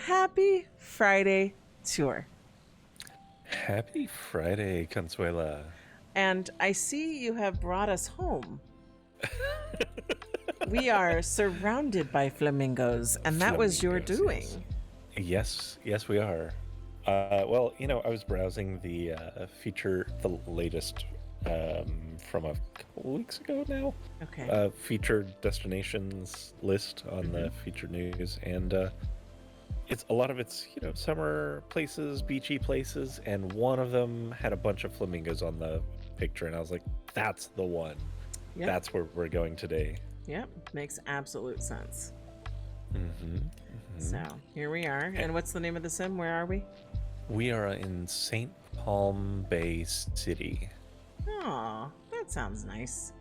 Happy Friday tour. Happy Friday, Consuela. And I see you have brought us home. We are surrounded by flamingos, and that was your doing. Yes, we are. Well, I was browsing the latest from a couple weeks ago now. Okay. Featured destinations list on the featured news, and it's a lot of it's summer places, beachy places, and one of them had a bunch of flamingos on the picture, and I was like, that's the one. Yep. That's where we're going today. Yep, makes absolute sense. So here we are. And what's the name of the sim? Where are we? We are in St. Palm Bay City. Oh, that sounds nice.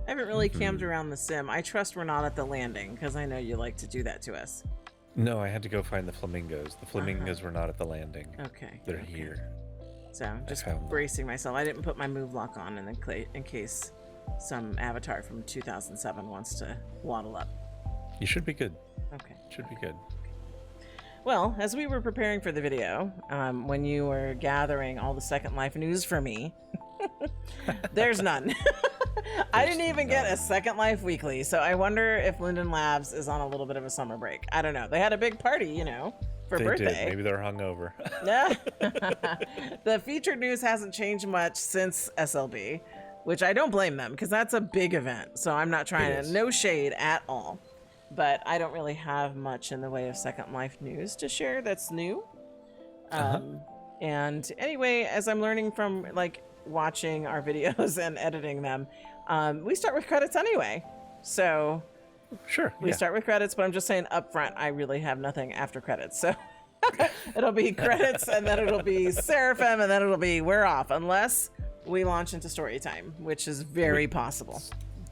I haven't really cammed around the sim. I trust we're not at the landing, because I know you like to do that to us. No, I had to go find the flamingos. The flamingos were not at the landing. Okay. They're here. So I'm just bracing myself. I didn't put my move lock on in case some avatar from 2007 wants to waddle up. You should be good. Okay. Should be good. Well, as we were preparing for the video, when you were gathering all the Second Life news for me, there's none. I didn't even get a Second Life weekly, so I wonder if Linden Labs is on a little bit of a summer break. I don't know. They had a big party, for birthday. Did. Maybe they're hungover. Yeah. The featured news hasn't changed much since SLB, which I don't blame them, because that's a big event. So I'm not trying to, no shade at all. But I don't really have much in the way of Second Life news to share that's new. And anyway, as I'm learning from watching our videos and editing them, we start with credits anyway. So sure, we start with credits, but I'm just saying up front, I really have nothing after credits. So it'll be credits, and then it'll be Seraphim, and then it'll be we're off, unless we launch into story time, which is very possible.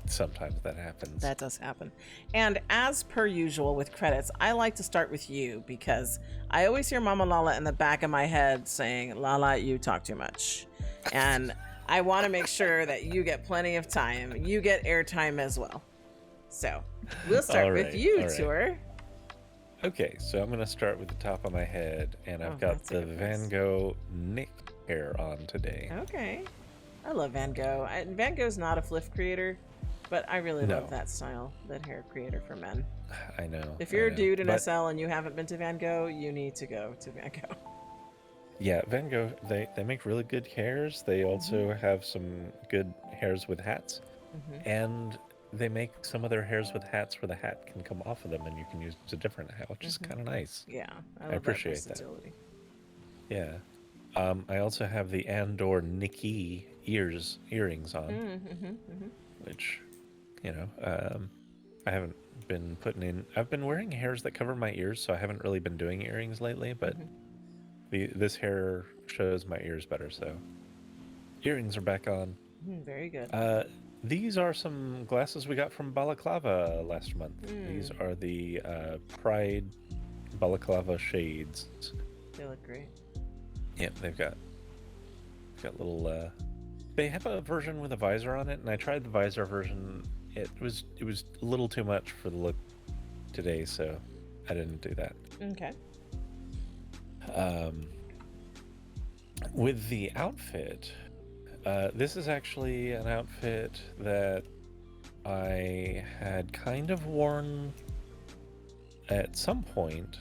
Sometimes that happens. That does happen. And as per usual with credits, I like to start with you, because I always hear Mama LaLa in the back of my head saying, LaLa, you talk too much. And I want to make sure that you get plenty of time. You get airtime as well. So we'll start with you, Tour. Okay, so I'm going to start with the top of my head, and I've got the Van Gogh Nick hair on today. Okay. I love Van Gogh. Van Gogh's not a FLF creator, but I really love that style, that hair creator for men. I know. If you're a dude in SL and you haven't been to Van Gogh, you need to go to Van Gogh. Yeah, Van Gogh, they make really good hairs. They also have some good hairs with hats. And they make some of their hairs with hats where the hat can come off of them and you can use a different hat, which is kind of nice. Yeah, I appreciate that. Yeah. I also have the Andor Nikki earrings on, which, I haven't been putting in. I've been wearing hairs that cover my ears, so I haven't really been doing earrings lately, but this hair shows my ears better, so earrings are back on. Very good. These are some glasses we got from BALACLAVA last month. These are the Pride BALACLAVA shades. They look great. Yeah, they've got little. They have a version with a visor on it, and I tried the visor version. It was a little too much for the look today, so I didn't do that. Okay. With the outfit, this is actually an outfit that I had kind of worn at some point,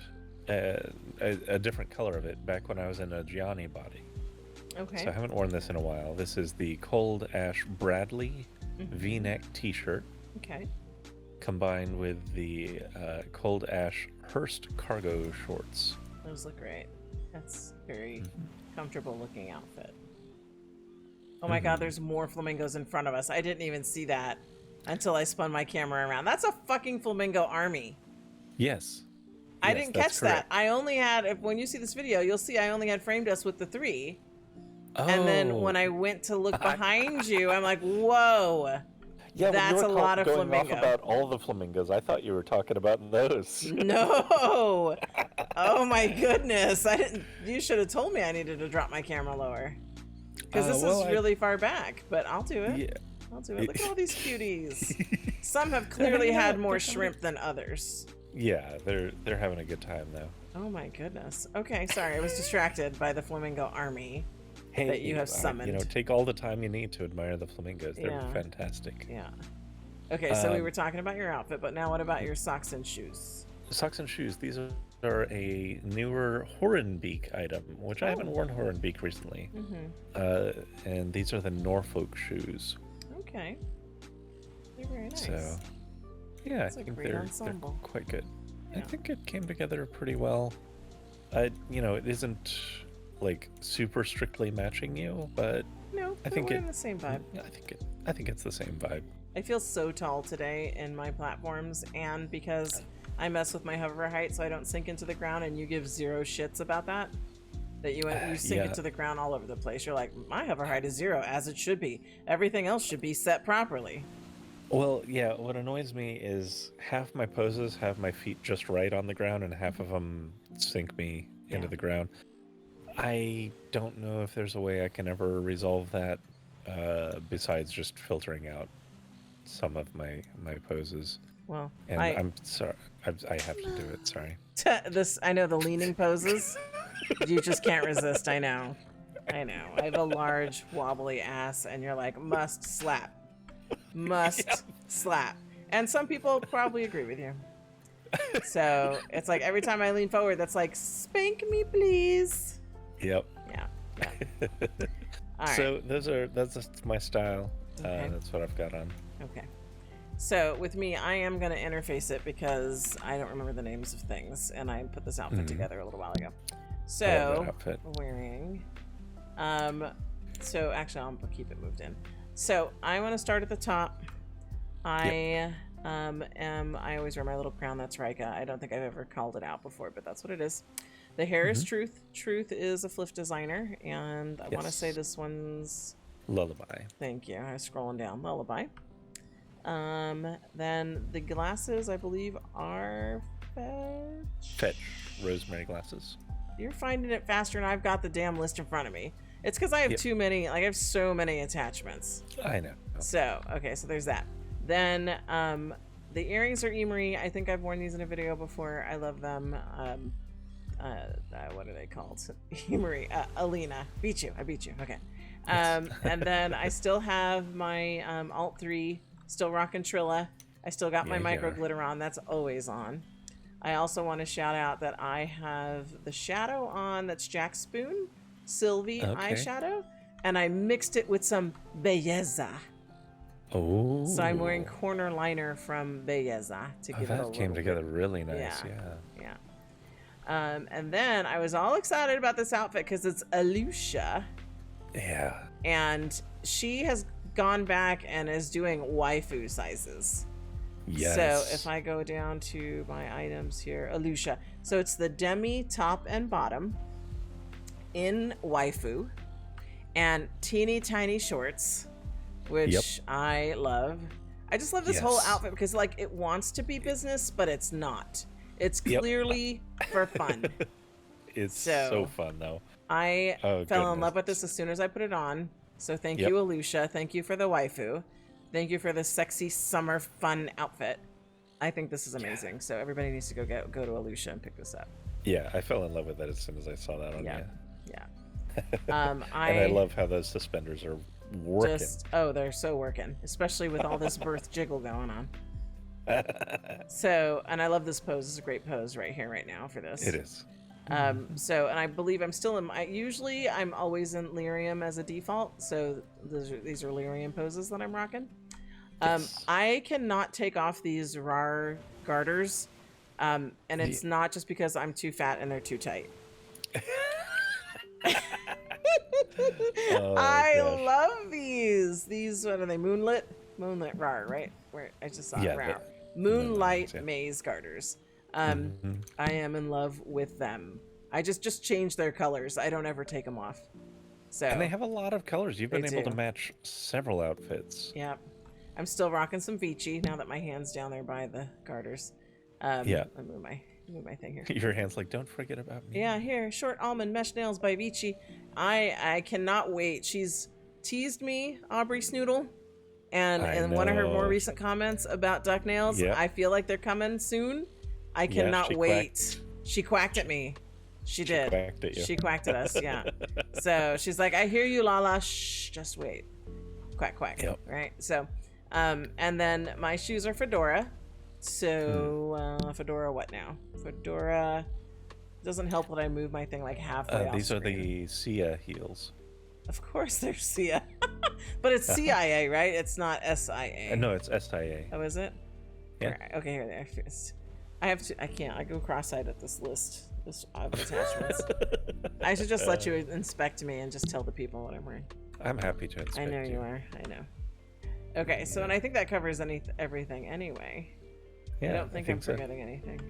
a different color of it, back when I was in a Gianni body. Okay. So I haven't worn this in a while. This is the Cold Ash Bradley V-neck t-shirt. Okay. Combined with the Cold Ash Hearst cargo shorts. Those look great. That's very comfortable looking outfit. Oh my God, there's more flamingos in front of us. I didn't even see that until I spun my camera around. That's a fucking flamingo army. Yes. I didn't catch that. I only had, when you see this video, you'll see I only had framed us with the 3. Oh. And then when I went to look behind you, I'm like, whoa. Yeah, that's a lot of flamingos. Off about all the flamingos. I thought you were talking about those. No. Oh my goodness. You should have told me I needed to drop my camera lower. Because this is really far back, but I'll do it. Yeah. I'll do it. Look at all these cuties. Some have clearly had more shrimp than others. Yeah, they're having a good time though. Oh my goodness. Okay, sorry, I was distracted by the flamingo army that you have summoned. Take all the time you need to admire the flamingos. They're fantastic. Yeah. Okay, so we were talking about your outfit, but now what about your socks and shoes? Socks and shoes. These are a newer Hornbeak item, which I haven't worn Hornbeak recently. And these are the Norfolk shoes. Okay. They're very nice. So, yeah, I think they're quite good. Yeah. I think it came together pretty well. It isn't like super strictly matching you, but no, I think it's the same vibe. I think it's the same vibe. I feel so tall today in my platforms, and because I mess with my hover height so I don't sink into the ground, and you give zero shits about that. That you sink into the ground all over the place. You're like, my hover height is 0, as it should be. Everything else should be set properly. Well, yeah, what annoys me is half my poses have my feet just right on the ground, and half of them sink me into the ground. I don't know if there's a way I can ever resolve that besides just filtering out some of my poses. Well, and I'm sorry. I have to do it. Sorry. I know the leaning poses. You just can't resist. I know. I have a large wobbly ass, and you're like, must slap. Slap. And some people probably agree with you. So it's like every time I lean forward, that's like, spank me, please. Yep. Yeah. All right. So that's my style. Okay. That's what I've got on. Okay. So with me, I am going to interface it because I don't remember the names of things, and I put this outfit together a little while ago. So wearing, so actually I'll keep it moved in. So I want to start at the top. I always wear my little crown. That's Rika. I don't think I've ever called it out before, but that's what it is. The hair is Truth. Truth is a FLF designer, and I want to say this one's LuluB. Thank you. I was scrolling down. LuluB. Then the glasses, I believe, are Fetch Rosemary glasses. You're finding it faster, and I've got the damn list in front of me. It's because I have too many. Like, I have so many attachments. I know. So okay, so there's that. Then the earrings are Emery. I think I've worn these in a video before. I love them. What are they called? Emery. Alina. Beat you. I beat you. Okay. And then I still have my Alt 3. Still rocking Trilla. I still got my micro glitter on. That's always on. I also want to shout out that I have the shadow on. That's Jack Spoon Sylvie eyeshadow, and I mixed it with some Belleza. Oh. So I'm wearing corner liner from Belleza to give it a little. That came together really nice. Yeah. And then I was all excited about this outfit because it's Aleutia. Yeah. And she has gone back and is doing waifu sizes. Yes. So if I go down to my items here, Aleutia. So it's the demi top and bottom in waifu and teeny tiny shorts, which I love. I just love this whole outfit because like it wants to be business, but it's not. It's clearly for fun. It's so fun though. I fell in love with this as soon as I put it on. So thank you, Aleutia. Thank you for the waifu. Thank you for the sexy summer fun outfit. I think this is amazing. Yeah. So everybody needs to go to Aleutia and pick this up. Yeah, I fell in love with that as soon as I saw that on you. Yeah. And I love how those suspenders are working. They're so working, especially with all this birth jiggle going on. So, and I love this pose. It's a great pose right here, right now for this. It is. So, and I believe I'm still in. I'm always in lyrium as a default. So these are lyrium poses that I'm rocking. Yes. I cannot take off these Rawr garters, and it's not just because I'm too fat and they're too tight. I love these. These, what are they? Moonlit Rawr, right? Where I just saw Rawr. Moonlight maze garters. I am in love with them. I just change their colors. I don't ever take them off. So and they have a lot of colors. You've been able to match several outfits. Yeah. I'm still rocking some Vici now that my hand's down there by the garters. I'll move my thing here. Your hand's like, don't forget about me. Yeah, here, short almond mesh nails by Vici. I cannot wait. She's teased me, Aubrey Snoodle, and in one of her more recent comments about duck nails, I feel like they're coming soon. I cannot wait. She quacked at me. She did. Quacked at you. She quacked at us, yeah. So she's like, I hear you, LaLa. Shh, just wait. Quack, quack. Yep. Right? So, and then my shoes are Fedora. So, Fedora what now? Fedora doesn't help that I move my thing like halfway off These are screen. the Sia heels. Of course they're Sia. But it's CIA, right? It's not SIA. No, it's SIA. Oh, is it? Yeah. Right, okay, here they are. I can't. I go cross-eyed at this list of attachments. I should just let you inspect me and just tell the people what I'm wearing. I'm happy to inspect I know you are. I know. Okay, so and I think that covers everything anyway. Yeah, I don't think I'm so. forgetting anything.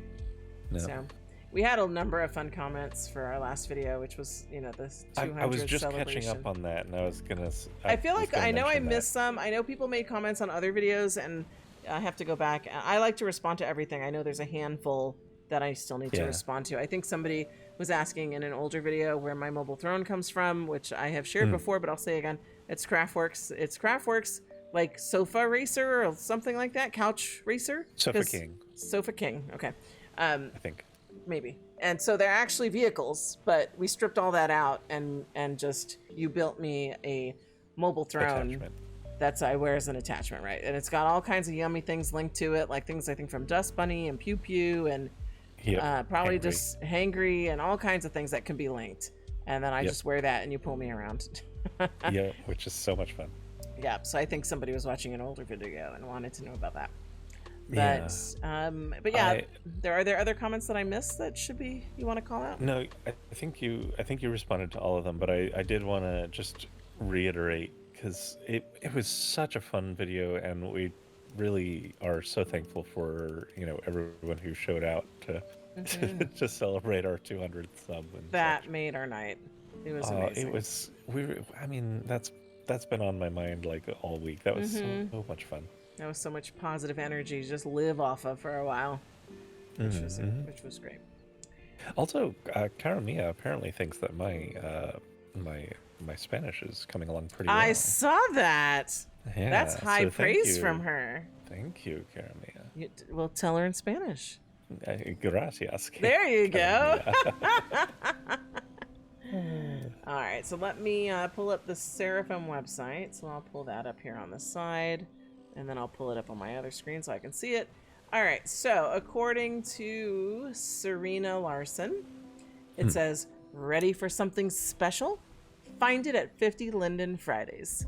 No. So we had a number of fun comments for our last video, which was, you know, this 200 I was just celebration. catching up on that, and I was gonna. I feel like I know I missed some. I know people made comments on other videos, and I have to go back. I like to respond to everything. I know there's a handful that I still need to respond to. I think somebody was asking in an older video where my mobile throne comes from, which I have shared before, but I'll say again, it's Craftworks. It's Craftworks, like Sofa Racer or something like that, Couch Racer. Sofa King. Sofa King. Okay. I think. Maybe. And so they're actually vehicles, but we stripped all that out and just you built me a mobile throne. Attachment. That's I wear as an attachment, right? And it's got all kinds of yummy things linked to it, like things I think from Dust Bunny and PewPew and probably Hangry. just Hangry and all kinds of things that can be linked. And then I just wear that and you pull me around. Yeah, which is so much fun. Yeah, so I think somebody was watching an older video and wanted to know about that. But yeah, are there other comments that I missed that should be you want to call out? No, I think you responded to all of them, but I did want to just reiterate because it was such a fun video, and we really are so thankful for everyone who showed out to to celebrate our 200th sub. And that made our night. It was amazing. It was that's been on my mind like all week. That was so much fun. That was so much positive energy to just live off of for a while, which was great. Also, Cara Mia apparently thinks that my Spanish is coming along pretty well. I saw that. Yeah, that's high so praise from her. Thank you, Cara Mia. We'll tell her in Spanish. Gracias. There you go. All right, so let me pull up the Seraphim website. So I'll pull that up here on the side, and then I'll pull it up on my other screen so I can see it. All right, so according to Serena Larson, it says, ready for something special? Find it at 50 Linden Fridays.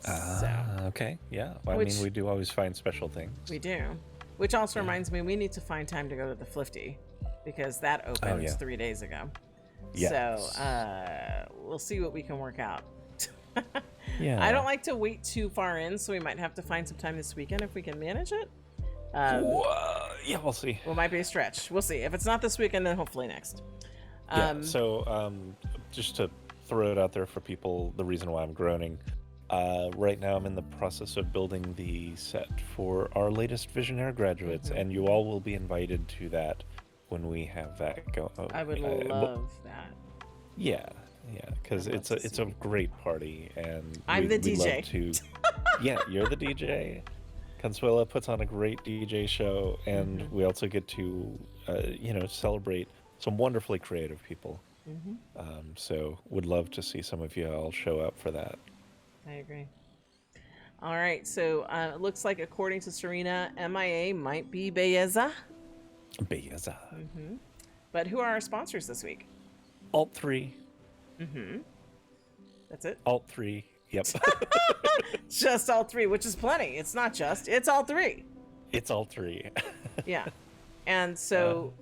Okay, yeah. Well, I mean, we do always find special things. We do. Which also reminds me, we need to find time to go to the Flifty, because that opened 3 days ago. Yes. So we'll see what we can work out. Yeah. I don't like to wait too far in, so we might have to find some time this weekend if we can manage it. Yeah, we'll see. Well, it might be a stretch. We'll see. If it's not this weekend, then hopefully next. So just to throw it out there for people, the reason why I'm groaning, right now I'm in the process of building the set for our latest Visionaire graduates, and you all will be invited to that when we have that go. I would love that. Yeah, because it's a great party, and I'm the we DJ. love to, yeah, you're the DJ. Consuela puts on a great DJ show, and we also get to, celebrate some wonderfully creative people. So would love to see some of you all show up for that. I agree. All right, so it looks like according to Serena, MIA might be Belleza. Belleza. But who are our sponsors this week? Alt 3. That's it? Alt 3. Yep. Just all three, which is plenty. It's not just, it's all three. It's all 3. Yeah. And so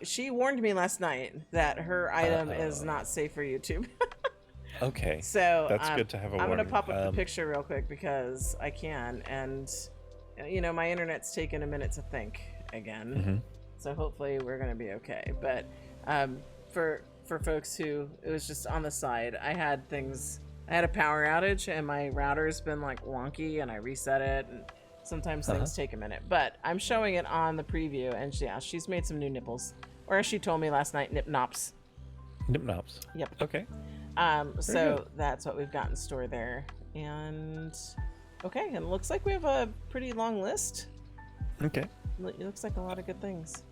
she warned me last night that her item is not safe for YouTube. Okay. So that's good to have a I'm warning. going to pop up the picture real quick because I can. And, my internet's taken a minute to think again. So hopefully we're going to be okay. But for folks who, it was just on the side, I had a power outage and my router's been like wonky and I reset it. And sometimes things take a minute. But I'm showing it on the preview and she's made some new nipples. Or as she told me last night, nip nops. Nip nops. Yep. Okay. So that's what we've got in store there. And okay, and it looks like we have a pretty long list. Okay. It looks like a lot of good things.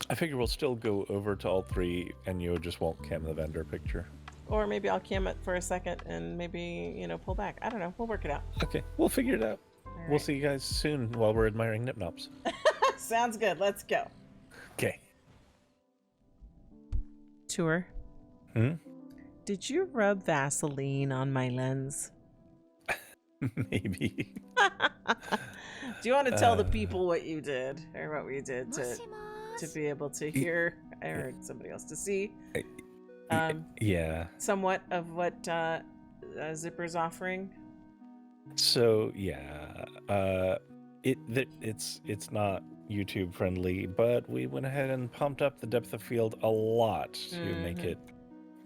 I figure we'll still go over to all three, and you just won't cam the vendor picture. Or maybe I'll cam it for a second and maybe, you know, pull back. I don't know. We'll work it out. Okay, we'll figure it out. All We'll right. see you guys soon while we're admiring Nipnops. Sounds good. Let's go. Okay. Tour. Did you rub Vaseline on my lens? Maybe. Do you want to tell the people what you did or what we did to be able to hear or somebody else to see? Yeah. Somewhat of what Zipper's offering. So yeah, it's not YouTube friendly, but we went ahead and pumped up the depth of field a lot to make it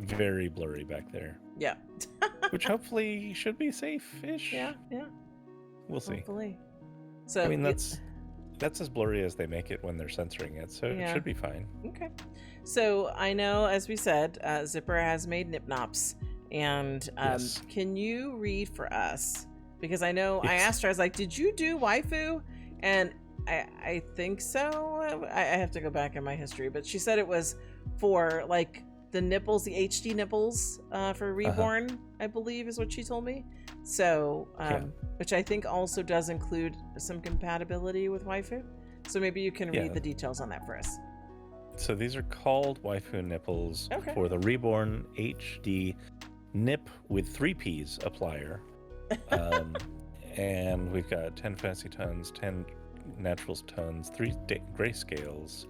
very blurry back there. Yeah. Which hopefully should be safe-ish. Yeah. We'll see. Hopefully. So I mean, that's as blurry as they make it when they're censoring it, so it should be fine. Okay. So I know, as we said, Zipper has made Nipnops, and Yes. can you read for us? Because I know I asked her, I was like, "Did you do waifu?" And I think so. I have to go back in my history, but she said it was for like the nipples, the HD nipples for Reborn, I believe is what she told me. So, which I think also does include some compatibility with waifu. So maybe you can read the details on that for us. So these are called waifu nipples for the Reborn HD nip with 3 Ps applier. And we've got 10 fancy tones, 10 naturals tones, 3 grayscales.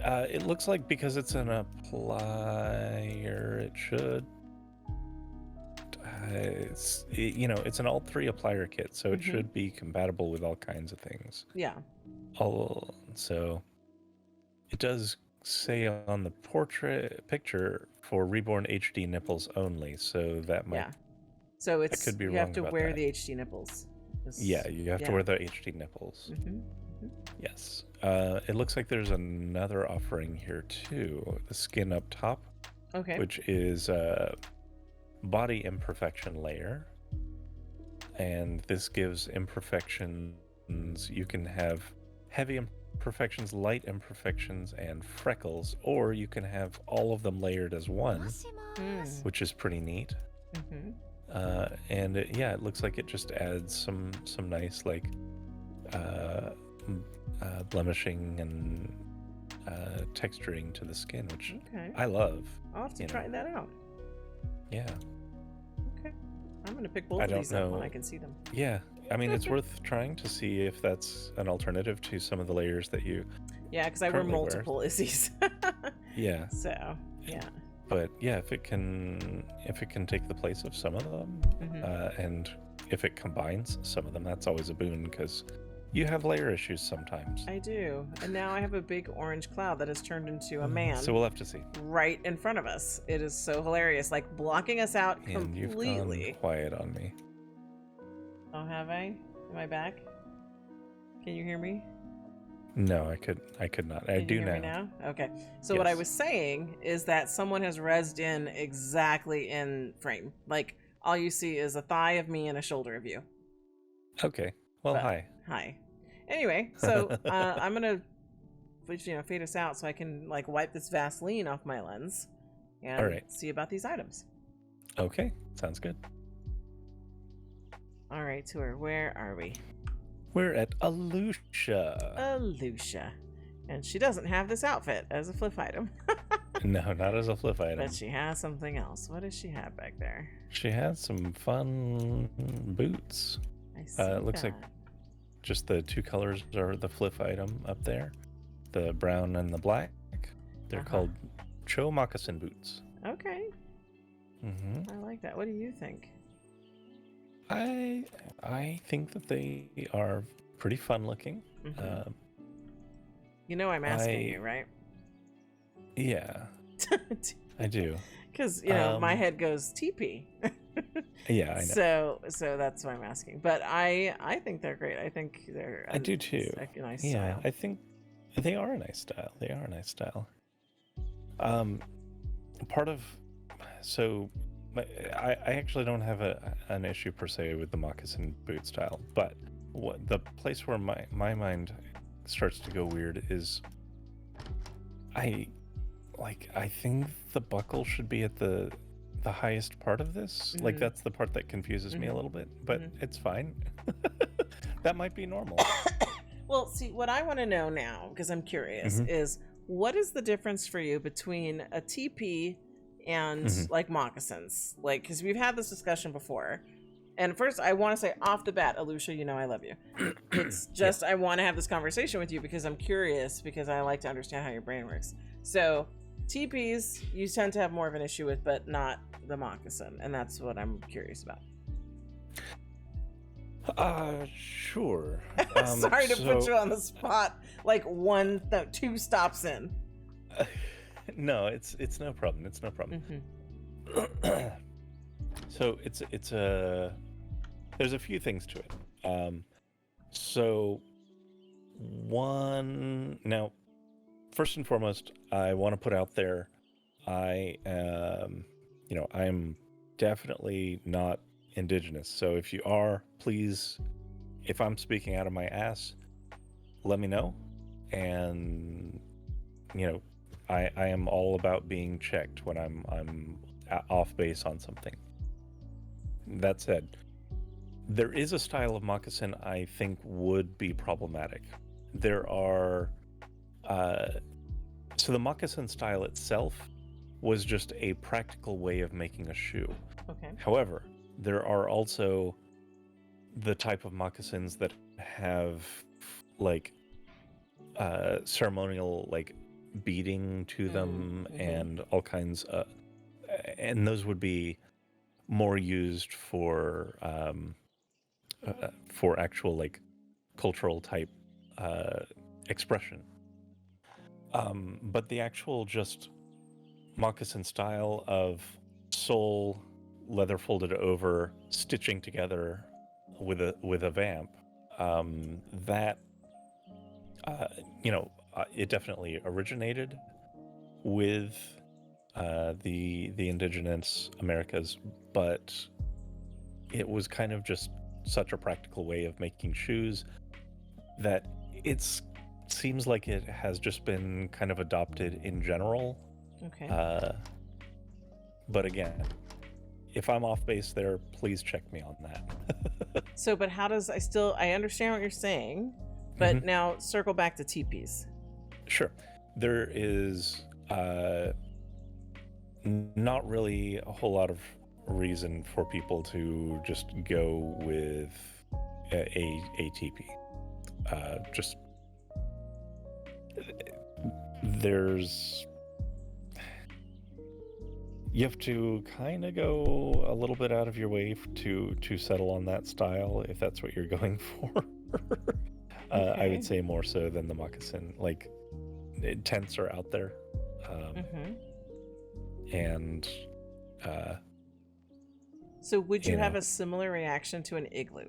It looks like because it's an applier, it should. It's an all 3 applier kit, so it should be compatible with all kinds of things. Yeah. So it does say on the picture for Reborn HD nipples only, so that might. Yeah. So it's could be you wrong have to about wear that. the HD nipples. Yeah, you have to wear the HD nipples. Yes. It looks like there's another offering here too. The skin up top, which is body imperfection layer, and this gives imperfections. You can have heavy imperfections, light imperfections, and freckles, or you can have all of them layered as one, which is pretty neat. And it looks like it just adds some nice like blemishing and texturing to the skin, which I love. I'll have to try that out. Yeah. Okay. I'm gonna pick both of these up when I can see them. Yeah. I mean, it's worth trying to see if that's an alternative to some of the layers that you. Yeah, because I wear multiple Izzies. Yeah. So yeah. But yeah, if it can take the place of some of them, and if it combines some of them, that's always a boon because you have layer issues sometimes. I do, and now I have a big orange cloud that has turned into a man. So we'll have to see. Right in front of us. It is so hilarious, like blocking us out completely. And you've gone quiet on me. Oh, have I? Am I back? Can you hear me? No, I could not. I do hear me now. Okay. So what I was saying is that someone has rezzed in exactly in frame. Like all you see is a thigh of me and a shoulder of you. Okay. Well, hi. Hi. Anyway, so I'm gonna, fade us out so I can like wipe this Vaseline off my lens and see about these items. Okay. Sounds good. All right, Tour. Where are we? We're at Aleutia. Aleutia. And she doesn't have this outfit as a flip item. No, not as a flip item. But she has something else. What does she have back there? She has some fun boots. I see it looks like just the 2 colors are the flip item up there. The brown and the black. They're called Cho moccasin boots. Okay. I like that. What do you think? I think that they are pretty fun looking. I'm asking you, right? Yeah, I do. Because my head goes TP. Yeah, I know. So that's why I'm asking. But I think they're great. I think they're. I do too. A nice yeah, style. I think they are a nice style. They are a nice style. Part of I actually don't have an issue per se with the moccasin boot style, but the place where my mind starts to go weird is I think the buckle should be at the highest part of this. Like that's the part that confuses me a little bit, but it's fine. That might be normal. Well, see, what I want to know now, because I'm curious, is what is the difference for you between a TP and like moccasins? Like, because we've had this discussion before. And first, I want to say off the bat, Aleutia, you know I love you. It's just I want to have this conversation with you because I'm curious, because I like to understand how your brain works. So, TPs, you tend to have more of an issue with, but not the moccasin. And that's what I'm curious about. Sure. Sorry to put you on the spot, like two stops in. No, it's no problem. It's no problem. So it's a there's a few things to it. So one now, first and foremost, I want to put out there, I am definitely not indigenous. So if you are, please, if I'm speaking out of my ass, let me know. And I am all about being checked when I'm off base on something. That said, there is a style of moccasin I think would be problematic. There are so the moccasin style itself was just a practical way of making a shoe. Okay. However, there are also the type of moccasins that have like ceremonial like beading to them and all kinds and those would be more used for actual like cultural type expression. But the actual just moccasin style of sole, leather folded over, stitching together with a vamp, that it definitely originated with the indigenous Americas, but it was kind of just such a practical way of making shoes that it seems like it has just been kind of adopted in general. Okay. But again, if I'm off base there, please check me on that. So, but how does I understand what you're saying, but now circle back to teepees. Sure. There is not really a whole lot of reason for people to just go with a teepee. Just you have to kind of go a little bit out of your way to settle on that style if that's what you're going for. Okay. I would say more so than the moccasin. Like tents are out there, and so would you have a similar reaction to an igloo?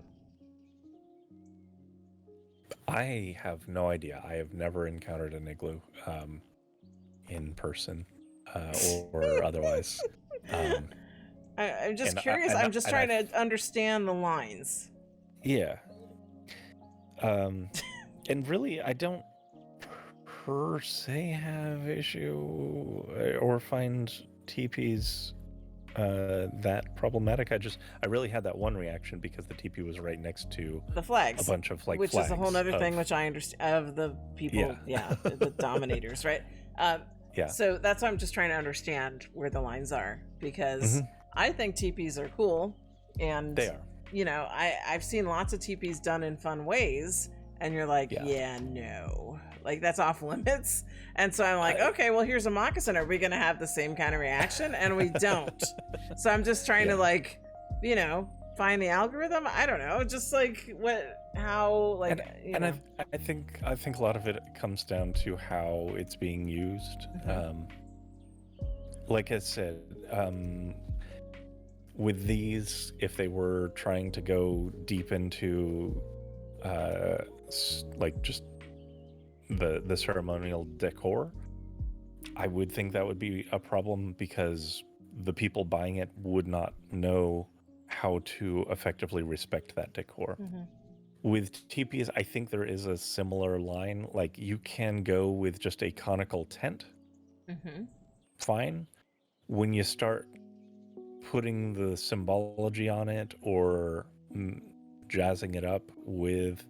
I have no idea. I have never encountered an igloo in person or otherwise. I'm just curious. I'm just trying to understand the lines. Yeah. And really, I don't per se have issue or find teepees that problematic. I really had that one reaction because the teepee was right next to the flags, a bunch of like which flags is a whole other thing, which I understand of the people, the dominators, right? Yeah. So that's why I'm just trying to understand where the lines are, because I think teepees are cool, and they are. I've seen lots of teepees done in fun ways, and you're like, no, like that's off limits. And so I'm like, okay, well, here's a moccasin. Are we going to have the same kind of reaction? And we don't. So I'm just trying to find the algorithm. I don't know. Just like I think a lot of it comes down to how it's being used. Like I said, with these, if they were trying to go deep into like just the ceremonial decor, I would think that would be a problem because the people buying it would not know how to effectively respect that decor. With teepees, I think there is a similar line. Like you can go with just a conical tent Mm-hmm. fine. When you start putting the symbology on it or jazzing it up with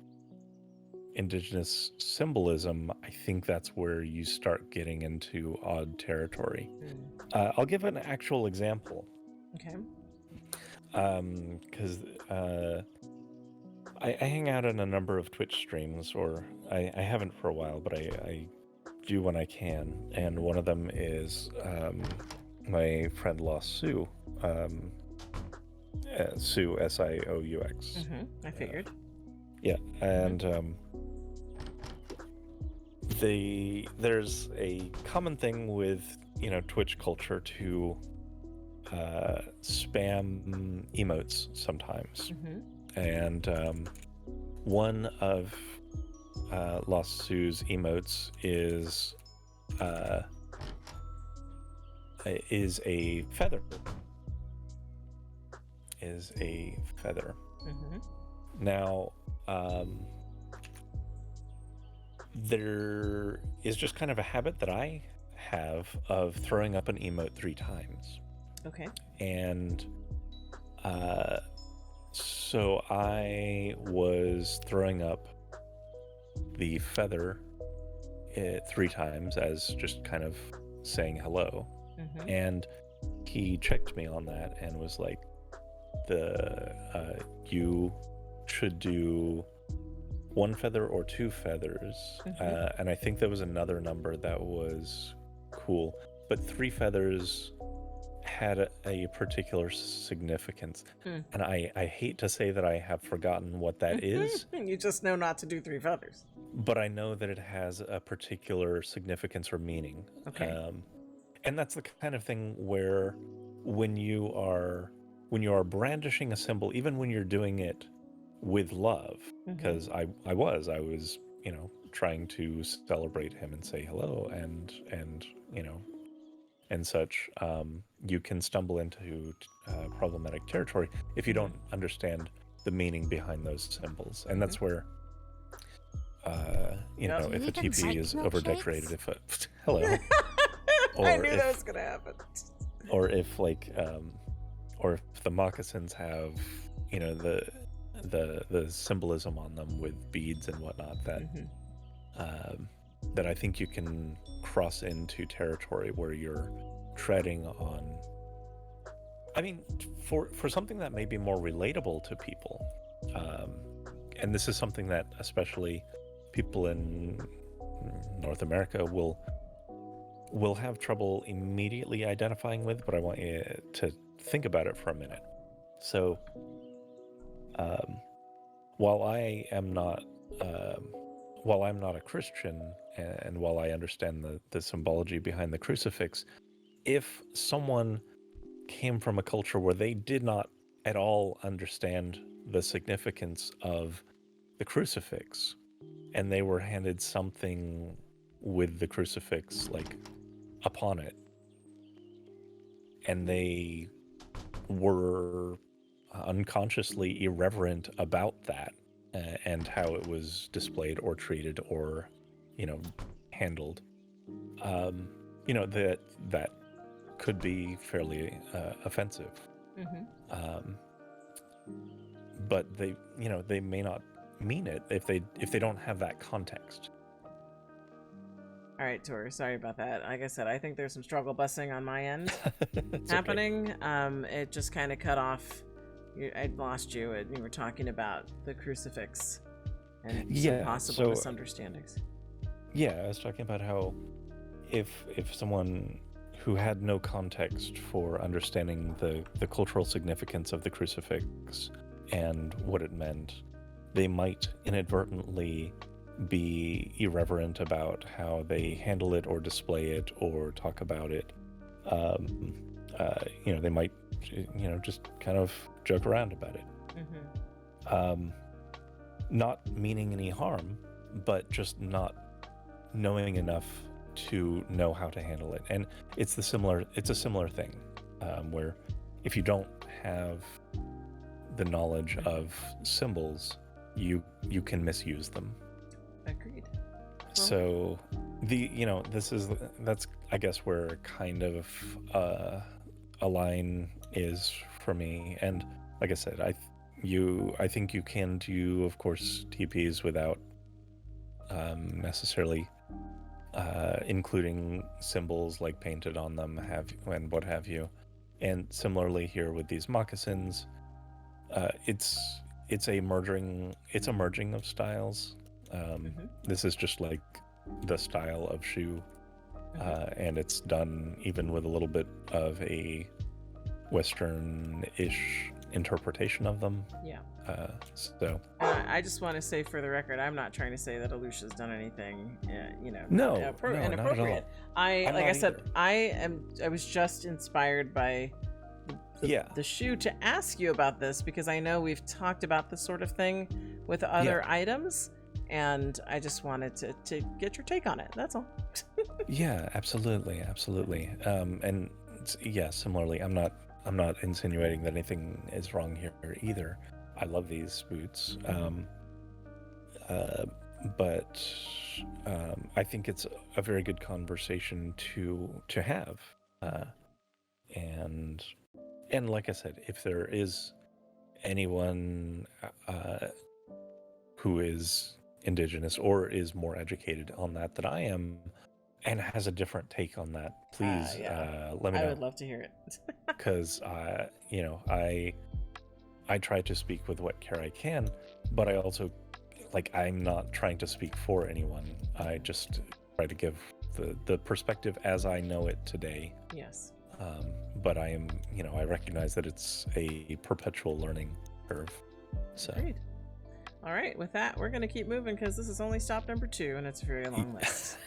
indigenous symbolism, I think that's where you start getting into odd territory. I'll give an actual example. Okay. Because I hang out in a number of Twitch streams, or I haven't for a while, but I do when I can. And one of them is my friend Sue. Sue, Sioux. I figured. Yeah, and there's a common thing with Twitch culture to spam emotes sometimes, and one of Sue's emotes is a feather. Now, there is just kind of a habit that I have of throwing up an emote 3 times. Okay. And so I was throwing up the feather 3 times as just kind of saying hello. And he checked me on that and was like, you should do 1 feather or 2 feathers. And I think there was another number that was cool, but 3 feathers had a particular significance. And I hate to say that I have forgotten what that is. You just know not to do 3 feathers. But I know that it has a particular significance or meaning. Okay. And that's the kind of thing where when you are brandishing a symbol, even when you're doing it with love, because I was trying to celebrate him and say hello and and such, you can stumble into problematic territory if you don't understand the meaning behind those symbols. And that's where if a TP is over decorated, if hello, I knew that was gonna happen. Or if or if the moccasins have the symbolism on them with beads and whatnot, that I think you can cross into territory where you're treading on. I mean, for something that may be more relatable to people, and this is something that especially people in North America will have trouble immediately identifying with, but I want you to think about it for a minute. So, while I'm not a Christian, and while I understand the symbology behind the crucifix, if someone came from a culture where they did not at all understand the significance of the crucifix, and they were handed something with the crucifix like upon it, and they were unconsciously irreverent about that and how it was displayed or treated or handled, that could be fairly offensive. But they may not mean it if they don't have that context. All right, Tor, sorry about that. Like I said, I think there's some struggle busing on my end happening. Okay. It just kind of cut off. I'd lost you, and you were talking about the crucifix and some possible misunderstandings. Yeah, I was talking about how if someone who had no context for understanding the cultural significance of the crucifix and what it meant, they might inadvertently be irreverent about how they handle it or display it or talk about it. They might just kind of joke around about it. Not meaning any harm, but just not knowing enough to know how to handle it. And it's a similar thing, where if you don't have the knowledge of symbols, you can misuse them. Agreed. So That's I guess where kind of a line is for me. And like I said, I think you can do, of course, TPs without necessarily including symbols like painted on them and what have you. And similarly here with these moccasins, it's a merging of styles. This is just like the style of shoe, and it's done even with a little bit of a Western-ish interpretation of them. Yeah. So I just want to say for the record, I'm not trying to say that Aleutia done anything, no, inappropriate. I was just inspired by the shoe to ask you about this, because I know we've talked about this sort of thing with other items, and I just wanted to get your take on it. That's all. Yeah, absolutely. And yeah, similarly, I'm not insinuating that anything is wrong here either. I love these boots, but I think it's a very good conversation to have, and like I said, if there is anyone who is indigenous or is more educated on that than I am, and has a different take on that, please let me know. I would love to hear it. Because I try to speak with what care I can, but I also, I'm not trying to speak for anyone. I just try to give the perspective as I know it today. Yes. But I am, I recognize that it's a perpetual learning curve. So. Great. All right, with that, we're going to keep moving because this is only stop number 2, and it's a very long list.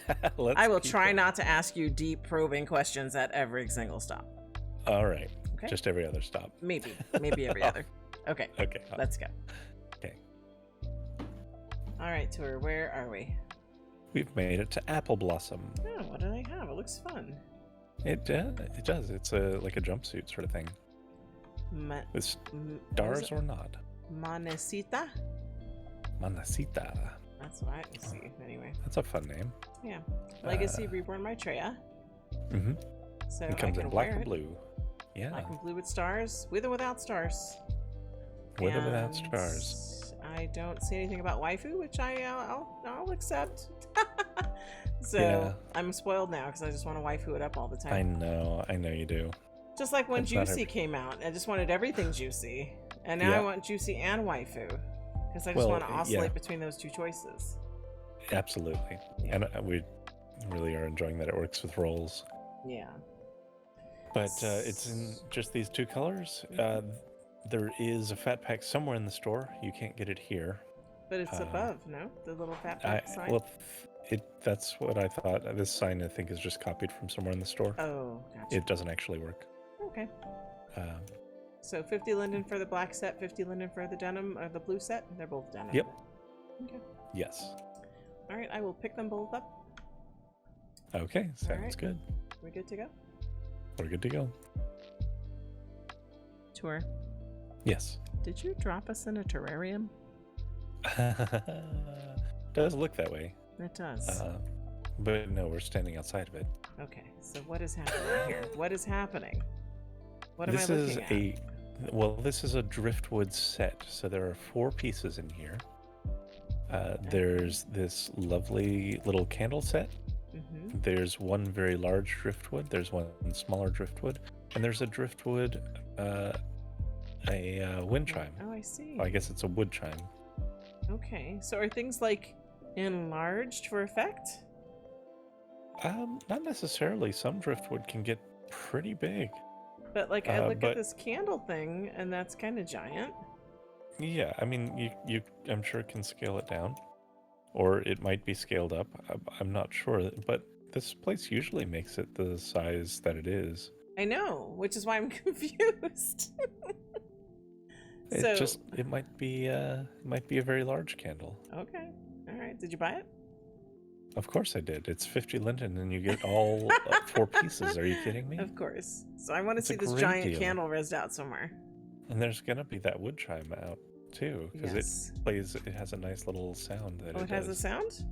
I will try not to ask you deep, probing questions at every single stop. All right. Okay. Just every other stop. Maybe every other. Okay. Okay. Let's go. Okay. All right, Tour, where are we? We've made it to Apple Blossom. Oh, what do they have? It looks fun. It does. It's like a jumpsuit sort of thing. With stars or not. Manecita? Manecita. That's what I see. Anyway. That's a fun name. Yeah. Legacy Reborn Maitreya. Mm-hmm. So it comes in black and blue. Yeah. Black and blue with stars. With or without stars. With or without stars. I don't see anything about waifu, which I'll accept. So yeah. I'm spoiled now because I just want to waifu it up all the time. I know you do. Just like when Juicy came out, I just wanted everything Juicy, and now I want Juicy and waifu because I just want to oscillate between those two choices. Absolutely, and we really are enjoying that it works with rolls. Yeah. But it's in just these two colors. There is a fat pack somewhere in the store. You can't get it here. But it's above, no? The little fat pack sign? Well, that's what I thought. This sign, I think, is just copied from somewhere in the store. Oh, gotcha. It doesn't actually work. Okay. So 50 linden for the black set, 50 linden for the denim, or the blue set? They're both denim. Yep. Okay. Yes. All right, I will pick them both up. Okay, sounds good. We're good to go? We're good to go. Tour. Yes. Did you drop us in a terrarium? Does look that way. It does. But no, we're standing outside of it. Okay, so what is happening here? What is happening? What am I looking at? Well, this is a driftwood set, so there are 4 pieces in here. There's this lovely little candle set. Mm-hmm. There's one very large driftwood. There's one smaller driftwood, and there's a driftwood, a wind chime. Oh, I see. Well, I guess it's a wood chime. Okay, so are things like enlarged for effect? Not necessarily. Some driftwood can get pretty big. But like, I look at this candle thing, and that's kind of giant. Yeah, I mean, you I'm sure can scale it down, or it might be scaled up. I'm not sure, but this place usually makes it the size that it is. I know, which is why I'm confused. It might be a very large candle. Okay, all right. Did you buy it? Of course I did. It's 50 linden, and you get all 4 pieces. Are you kidding me? Of course. So I want to see this giant candle rezzed out somewhere. And there's gonna be that wood chime out too, because it has a nice little sound that it has a sound?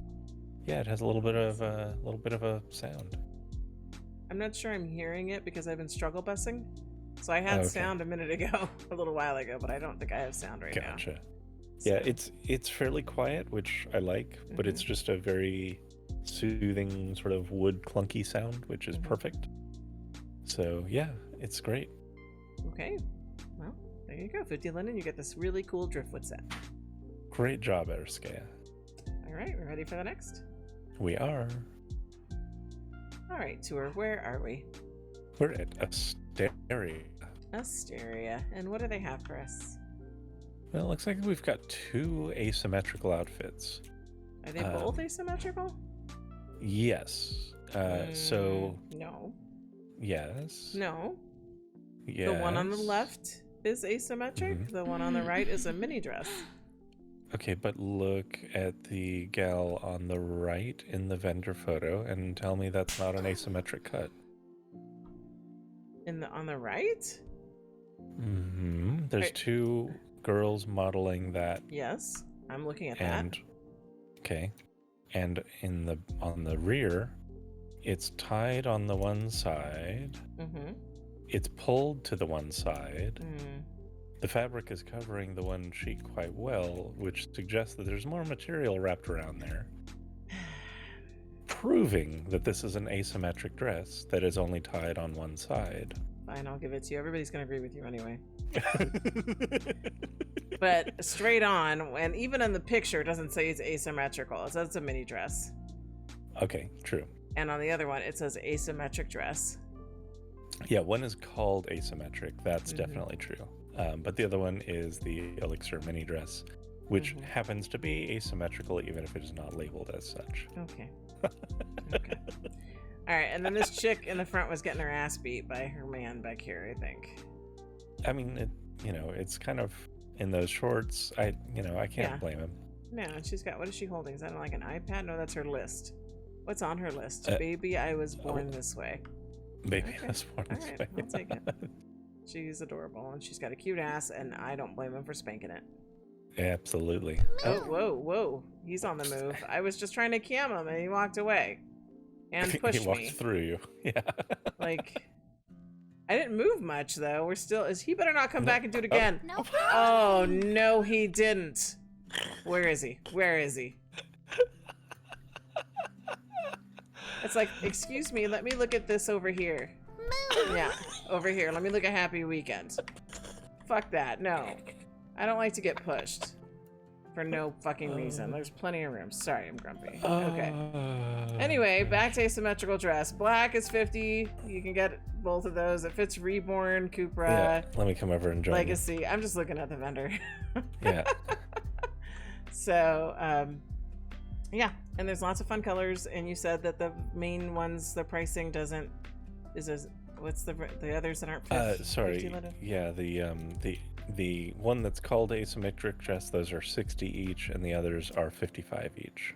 Yeah, it has a little bit of a sound. I'm not sure I'm hearing it because I've been struggle bussing. So I had Okay. sound a minute ago, a little while ago, but I don't think I have sound right now. Gotcha. So, Yeah, it's fairly quiet, which I like, but it's just a very soothing sort of wood clunky sound, which is perfect. So yeah, it's great. okay. Well, there you go. 50 Linden, you get this really cool driftwood set. Great job, Ariskea. All right, we're ready for the next? We are. All right, tour, where are we? We're at Asteria. Asteria. And what do they have for us? Well, it looks like we've got 2 asymmetrical outfits. Are they both asymmetrical? Yes. So No. yes. No. Yes. The one on the left is asymmetric. The one on the right is a mini dress. Okay, but look at the gal on the right in the vendor photo and tell me that's not an asymmetric cut. On the right? There's Right. 2 girls modeling that. Yes, I'm looking at And okay. And on the rear, it's tied on the one side. that. It's pulled to the one side. The fabric is covering the one cheek quite well, which suggests that there's more material wrapped around there, proving that this is an asymmetric dress that is only tied on one side. Fine, I'll give it to you. Everybody's going to agree with you anyway. But straight on, and even in the picture, it doesn't say it's asymmetrical. It says it's a mini dress. Okay, true. And on the other one, it says asymmetric dress. Yeah, one is called asymmetric. That's definitely true. But the other one is the Elixir mini dress, which happens to be asymmetrical even if it is not labeled as such. Okay. Okay. All right, and then this chick in the front was getting her ass beat by her man back here, I think. I mean, it's kind of in those shorts. I can't blame him. No, and she's got, what is she holding? Is that like an iPad? No, that's her list. What's on her list? Baby, I was born this way. Baby, I was born this way. I'll take it. She's adorable, and she's got a cute ass, and I don't blame him for spanking it. Absolutely. Oh, whoa. He's on the move. I was just trying to cam him, and he walked away. And pushed he walked me. through you. Yeah. Like, I didn't move much, though. He better not come back and do it again. No. Oh, no, he didn't. Where is he? It's like, excuse me, let me look at this over here. Yeah, over here. Let me look at Happy Weekend. Fuck that. No. I don't like to get pushed. For no fucking reason. There's plenty of room. Sorry, I'm grumpy. Okay. Anyway, back to asymmetrical dress. Black is 50. You can get both of those. It fits Reborn, Cupra, Yeah, let me come over and join Legacy. I'm just looking at the vendor. you. Yeah. So, yeah. And there's lots of fun colors. And you said that the main ones, the pricing doesn't... What's the others that aren't 50? Sorry. 50 Linden? Yeah, the one that's called asymmetric dress, those are 60 each, and the others are 55 each.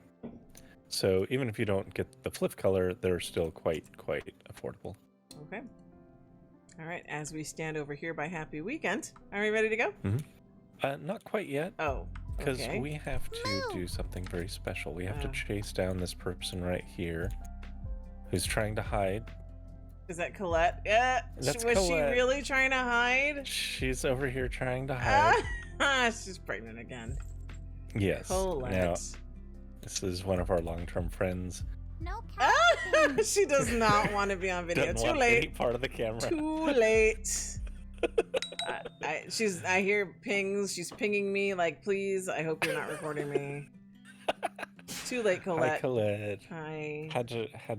So even if you don't get the flip color, they're still quite affordable. Okay. All right. As we stand over here by Happy Weekend, are we ready to go? Not quite yet, Oh, because okay. we have to do something very special. We have to chase down this person right here who's trying to hide. Is that Colette? Yeah. That's Was Colette. she really trying to hide? She's over here trying to hide. She's pregnant again. Yes. Colette. Now, this is one of our long-term friends. No She does not want to be on video. Doesn't Too want any late. part of the camera. Too late. I hear pings. She's pinging me like, please. I hope you're not recording me. Too late, Colette. Hi, Colette. Hi. Had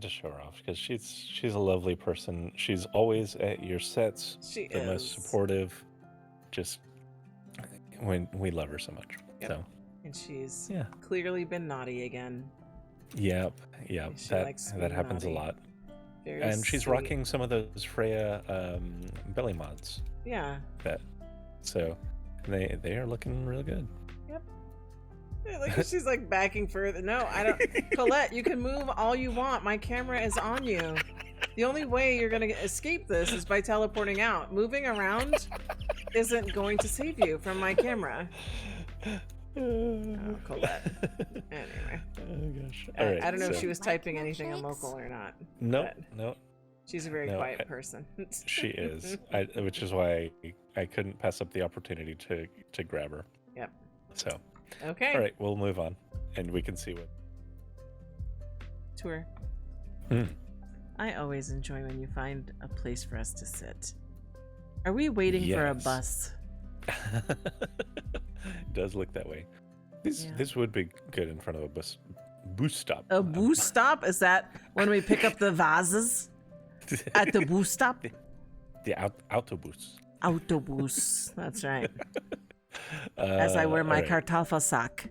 to show her off because she's a lovely person. She's always at your sets. She the is. most supportive. Just when we love her so much. Yep. So And she's yeah. clearly been naughty again. Yep. She That likes that being happens naughty. a lot. Very And she's sweet. rocking some of those Freya belly mods. Yeah. So they are looking real good. Like she's like backing further. No, I don't. Colette, you can move all you want. My camera is on you. The only way you're gonna escape this is by teleporting out. Moving around isn't going to save you from my camera. Oh, Colette. Anyway. Oh gosh. All right, I don't know if so- she was typing anything in local or not. Nope, but nope. She's a very No, quiet person. She is, which is why I couldn't pass up the opportunity to grab her. Yep. So, Okay. all right, we'll move on, and we can see what. Tour. Mm. I always enjoy when you find a place for us to sit. Are we waiting for a Yes. bus? It does look that way. Yeah. This would be good in front of a bus stop. A bus stop? Is that when we pick up the vases at the bus stop? The autobus. Autobus. That's right. As I wear my Kartoffelsack.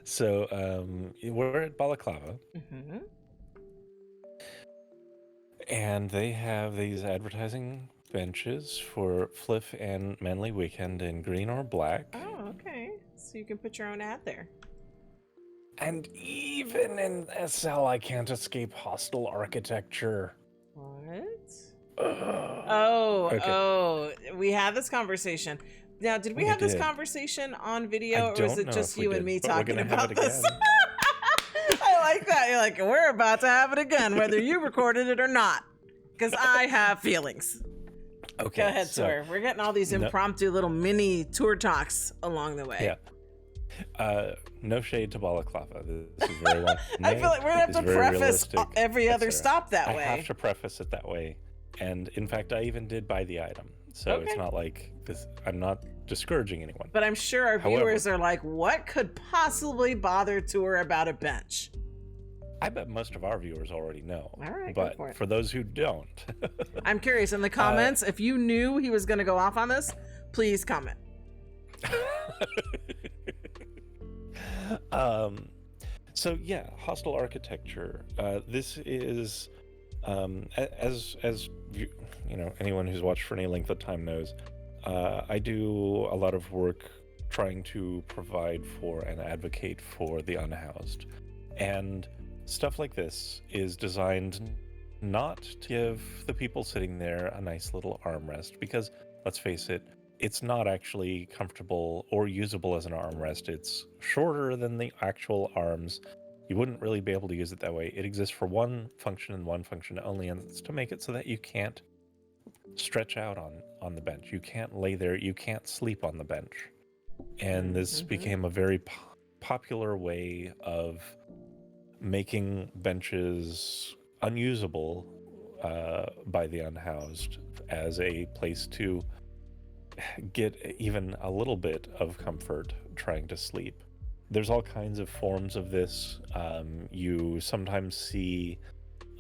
So we're at Balaclava, Mm-hmm. and they have these advertising benches for Fliff and Manly Weekend in green or black. Oh, okay. So you can put your own ad there. And even in SL, I can't escape hostile architecture. What? Ugh. Oh, Okay. we had this conversation. Now, did we We have this did. conversation on video, I or was don't it know just if we you and did, me but we're talking gonna have about it this? again. I like that. You're like, we're about to have it again, whether you recorded it or not, because I have feelings. Okay. Go ahead, so, tour. We're getting all these No- impromptu little mini tour talks along the way. Yeah. No shade to Balaclava. This is very well. I feel like we're gonna have It's to very preface realistic, every other etc. stop that I way. have to preface it that way, and in fact, I even did buy the item, so it's Okay. not like this. I'm not discouraging anyone. But I'm sure our However- viewers are like, what could possibly bother Tour about a bench? I bet most of our viewers already know. All right, go but for it. for those who don't, I'm curious in the comments, if you knew he was going to go off on this, please comment. So yeah, hostile architecture. This is, as you know, anyone who's watched for any length of time knows, I do a lot of work trying to provide for and advocate for the unhoused, and stuff like this is designed not to give the people sitting there a nice little armrest, because let's face it, it's not actually comfortable or usable as an armrest. It's shorter than the actual arms. You wouldn't really be able to use it that way. It exists for one function and one function only, and it's to make it so that you can't stretch out on the bench. You can't lay there. You can't sleep on the bench. And this became a very popular way of making benches unusable by the unhoused as a place to get even a little bit of comfort trying to sleep. There's all kinds of forms of this. You sometimes see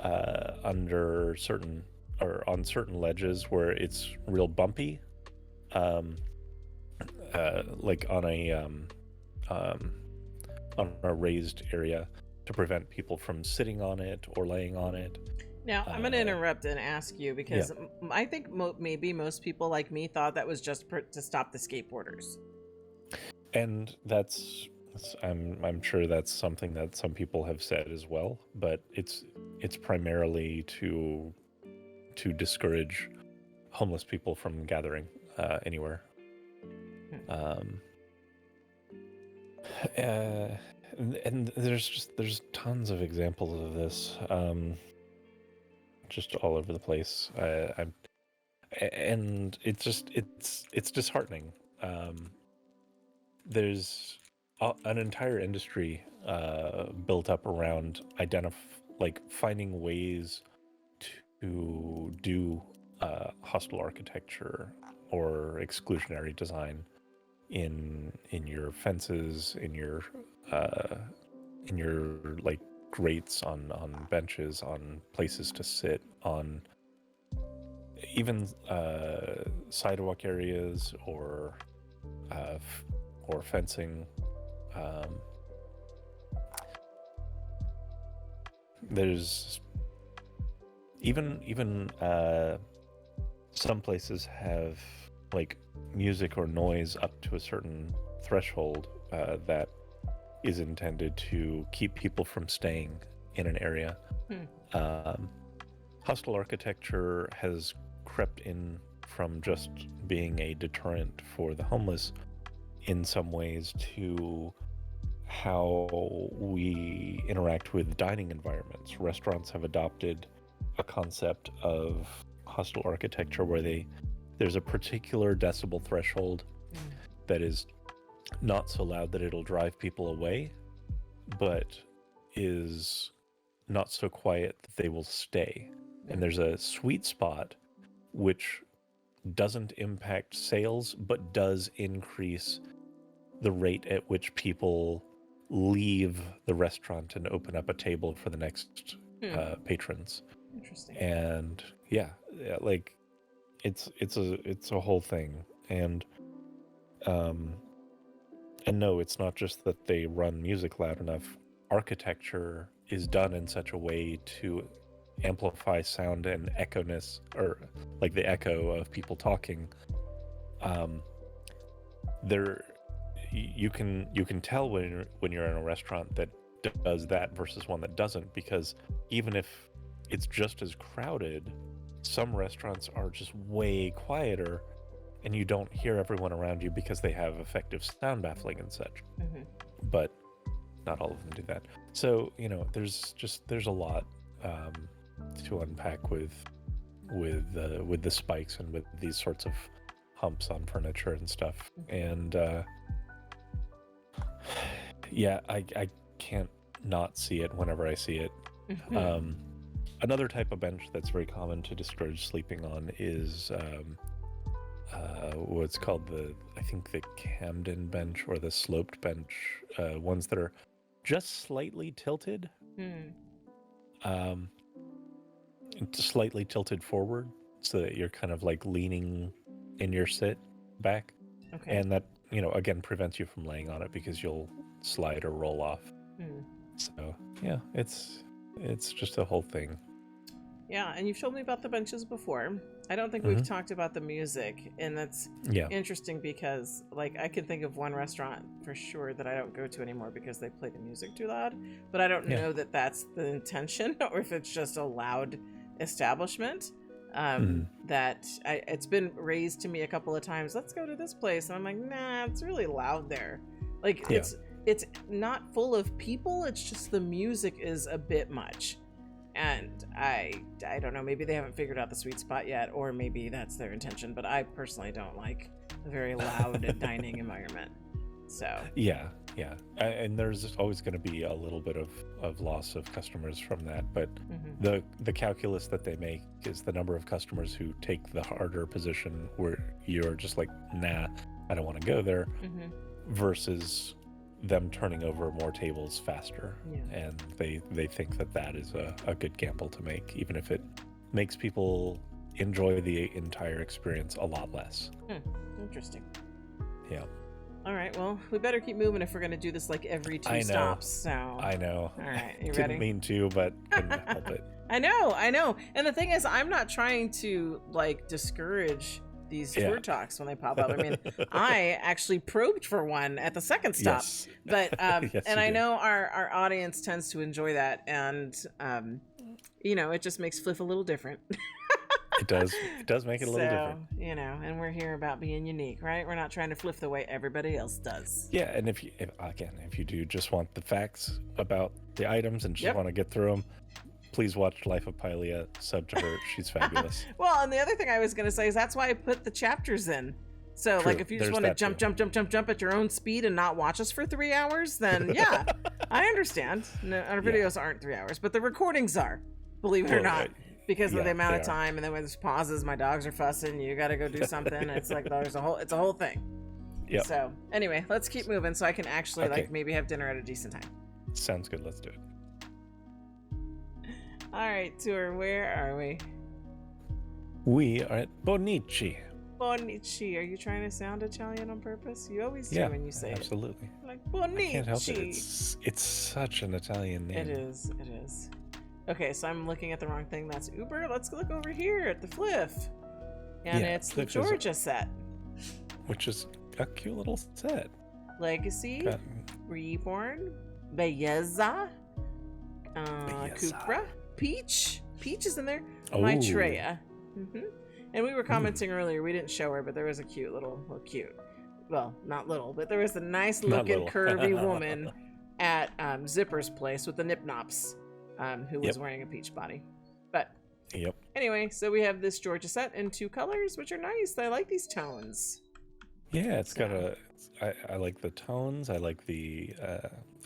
under certain or on certain ledges where it's real bumpy, like on a raised area, to prevent people from sitting on it or laying on it. Now, I'm going to interrupt and ask you, because I think maybe most people like me thought that was just to stop the skateboarders. And I'm sure that's something that some people have said as well, but it's primarily to discourage homeless people from gathering anywhere. And there's tons of examples of this, just all over the place. And it's disheartening. There's an entire industry built up around finding ways to do hostile architecture or exclusionary design in your fences, in your like grates on benches, on places to sit, on even sidewalk areas or fencing. There's even some places have like music or noise up to a certain threshold that is intended to keep people from staying in an area. Hostile architecture has crept in from just being a deterrent for the homeless in some ways to how we interact with dining environments. Restaurants have adopted a concept of hostile architecture where there's a particular decibel threshold that is not so loud that it'll drive people away, but is not so quiet that they will stay. And there's a sweet spot which doesn't impact sales, but does increase the rate at which people leave the restaurant and open up a table for the next patrons. Interesting. And yeah, like it's a whole thing. And no, it's not just that they run music loud enough. Architecture is done in such a way to amplify sound and echo-ness, or like the echo of people talking. You can tell when you're in a restaurant that does that versus one that doesn't, because even if it's just as crowded, some restaurants are just way quieter and you don't hear everyone around you because they have effective sound baffling and such. But not all of them do that. So, you know, there's a lot to unpack with the spikes and with these sorts of humps on furniture and stuff. And yeah, I can't not see it whenever I see it. Another type of bench that's very common to discourage sleeping on is what's called the Camden bench or the sloped bench, ones that are just slightly tilted, slightly tilted forward, so that you're kind of like leaning in your sit back. Okay. And that, you know, again, prevents you from laying on it because you'll slide or roll off. So yeah, it's just a whole thing. Yeah, and you've told me about the benches before. I don't think we've talked about the music, and that's interesting because, like, I can think of one restaurant for sure that I don't go to anymore because they play the music too loud, but I don't know that that's the intention or if it's just a loud establishment. That it's been raised to me a couple of times. Let's go to this place, and I'm like, nah, it's really loud there. Like, it's not full of people. It's just the music is a bit much. And I don't know, maybe they haven't figured out the sweet spot yet, or maybe that's their intention, but I personally don't like a very loud dining environment. So yeah, and there's always going to be a little bit of loss of customers from that, but the calculus that they make is the number of customers who take the harder position where you're just like, nah, I don't want to go there, versus them turning over more tables faster. And they think that is a good gamble to make, even if it makes people enjoy the entire experience a lot less. Interesting. Yeah. All right, well, we better keep moving if we're going to do this like every two stops. So I know. All right, you Didn't ready? mean to, but couldn't help it. I know. And the thing is, I'm not trying to like discourage these tour talks when they pop up. I mean, I actually probed for one at the second stop, but and I know our audience tends to enjoy that, and you know, it just makes Fliff a little different. It does make it a little different. You know, and we're here about being unique, right? We're not trying to Fliff the way everybody else does. Yeah, and if you do just want the facts about the items and just want to get through them, please watch Life of Pylea, sub to her. She's fabulous. Well, and the other thing I was going to say is that's why I put the chapters in. So, like, if you just want to jump at your own speed and not watch us for 3 hours, then yeah, I understand. No, our videos aren't 3 hours, but the recordings are, believe it or not, because of the amount of time. And then when there's pauses, my dogs are fussing. You got to go do something. It's like it's a whole thing. Yeah. So anyway, let's keep moving so I can actually like maybe have dinner at a decent time. Sounds good. Let's do it. All right, tour. Where are we? We are at Bonnicci. Bonnicci. Are you trying to sound Italian on purpose? You always do when you say absolutely. it. Like Bonnicci. I can't help it. It's such an Italian name. It is. Okay, so I'm looking at the wrong thing. That's Uber. Let's look over here at the Fliff. And it's the Georgia set. Which is a cute little set. Legacy, Reborn, Bellezza, Cupra, Peach is in there, Maitreya. And we were commenting earlier, we didn't show her, but there was a cute little cute. well, not little, but there was a nice Not looking little. curvy woman at Zipper's place with the nip nops, who was Yep. wearing a peach body. But Yep. anyway, so we have this Georgia set in 2 colors, which are nice. I like these tones. Yeah, it's got a. I like the tones. I like the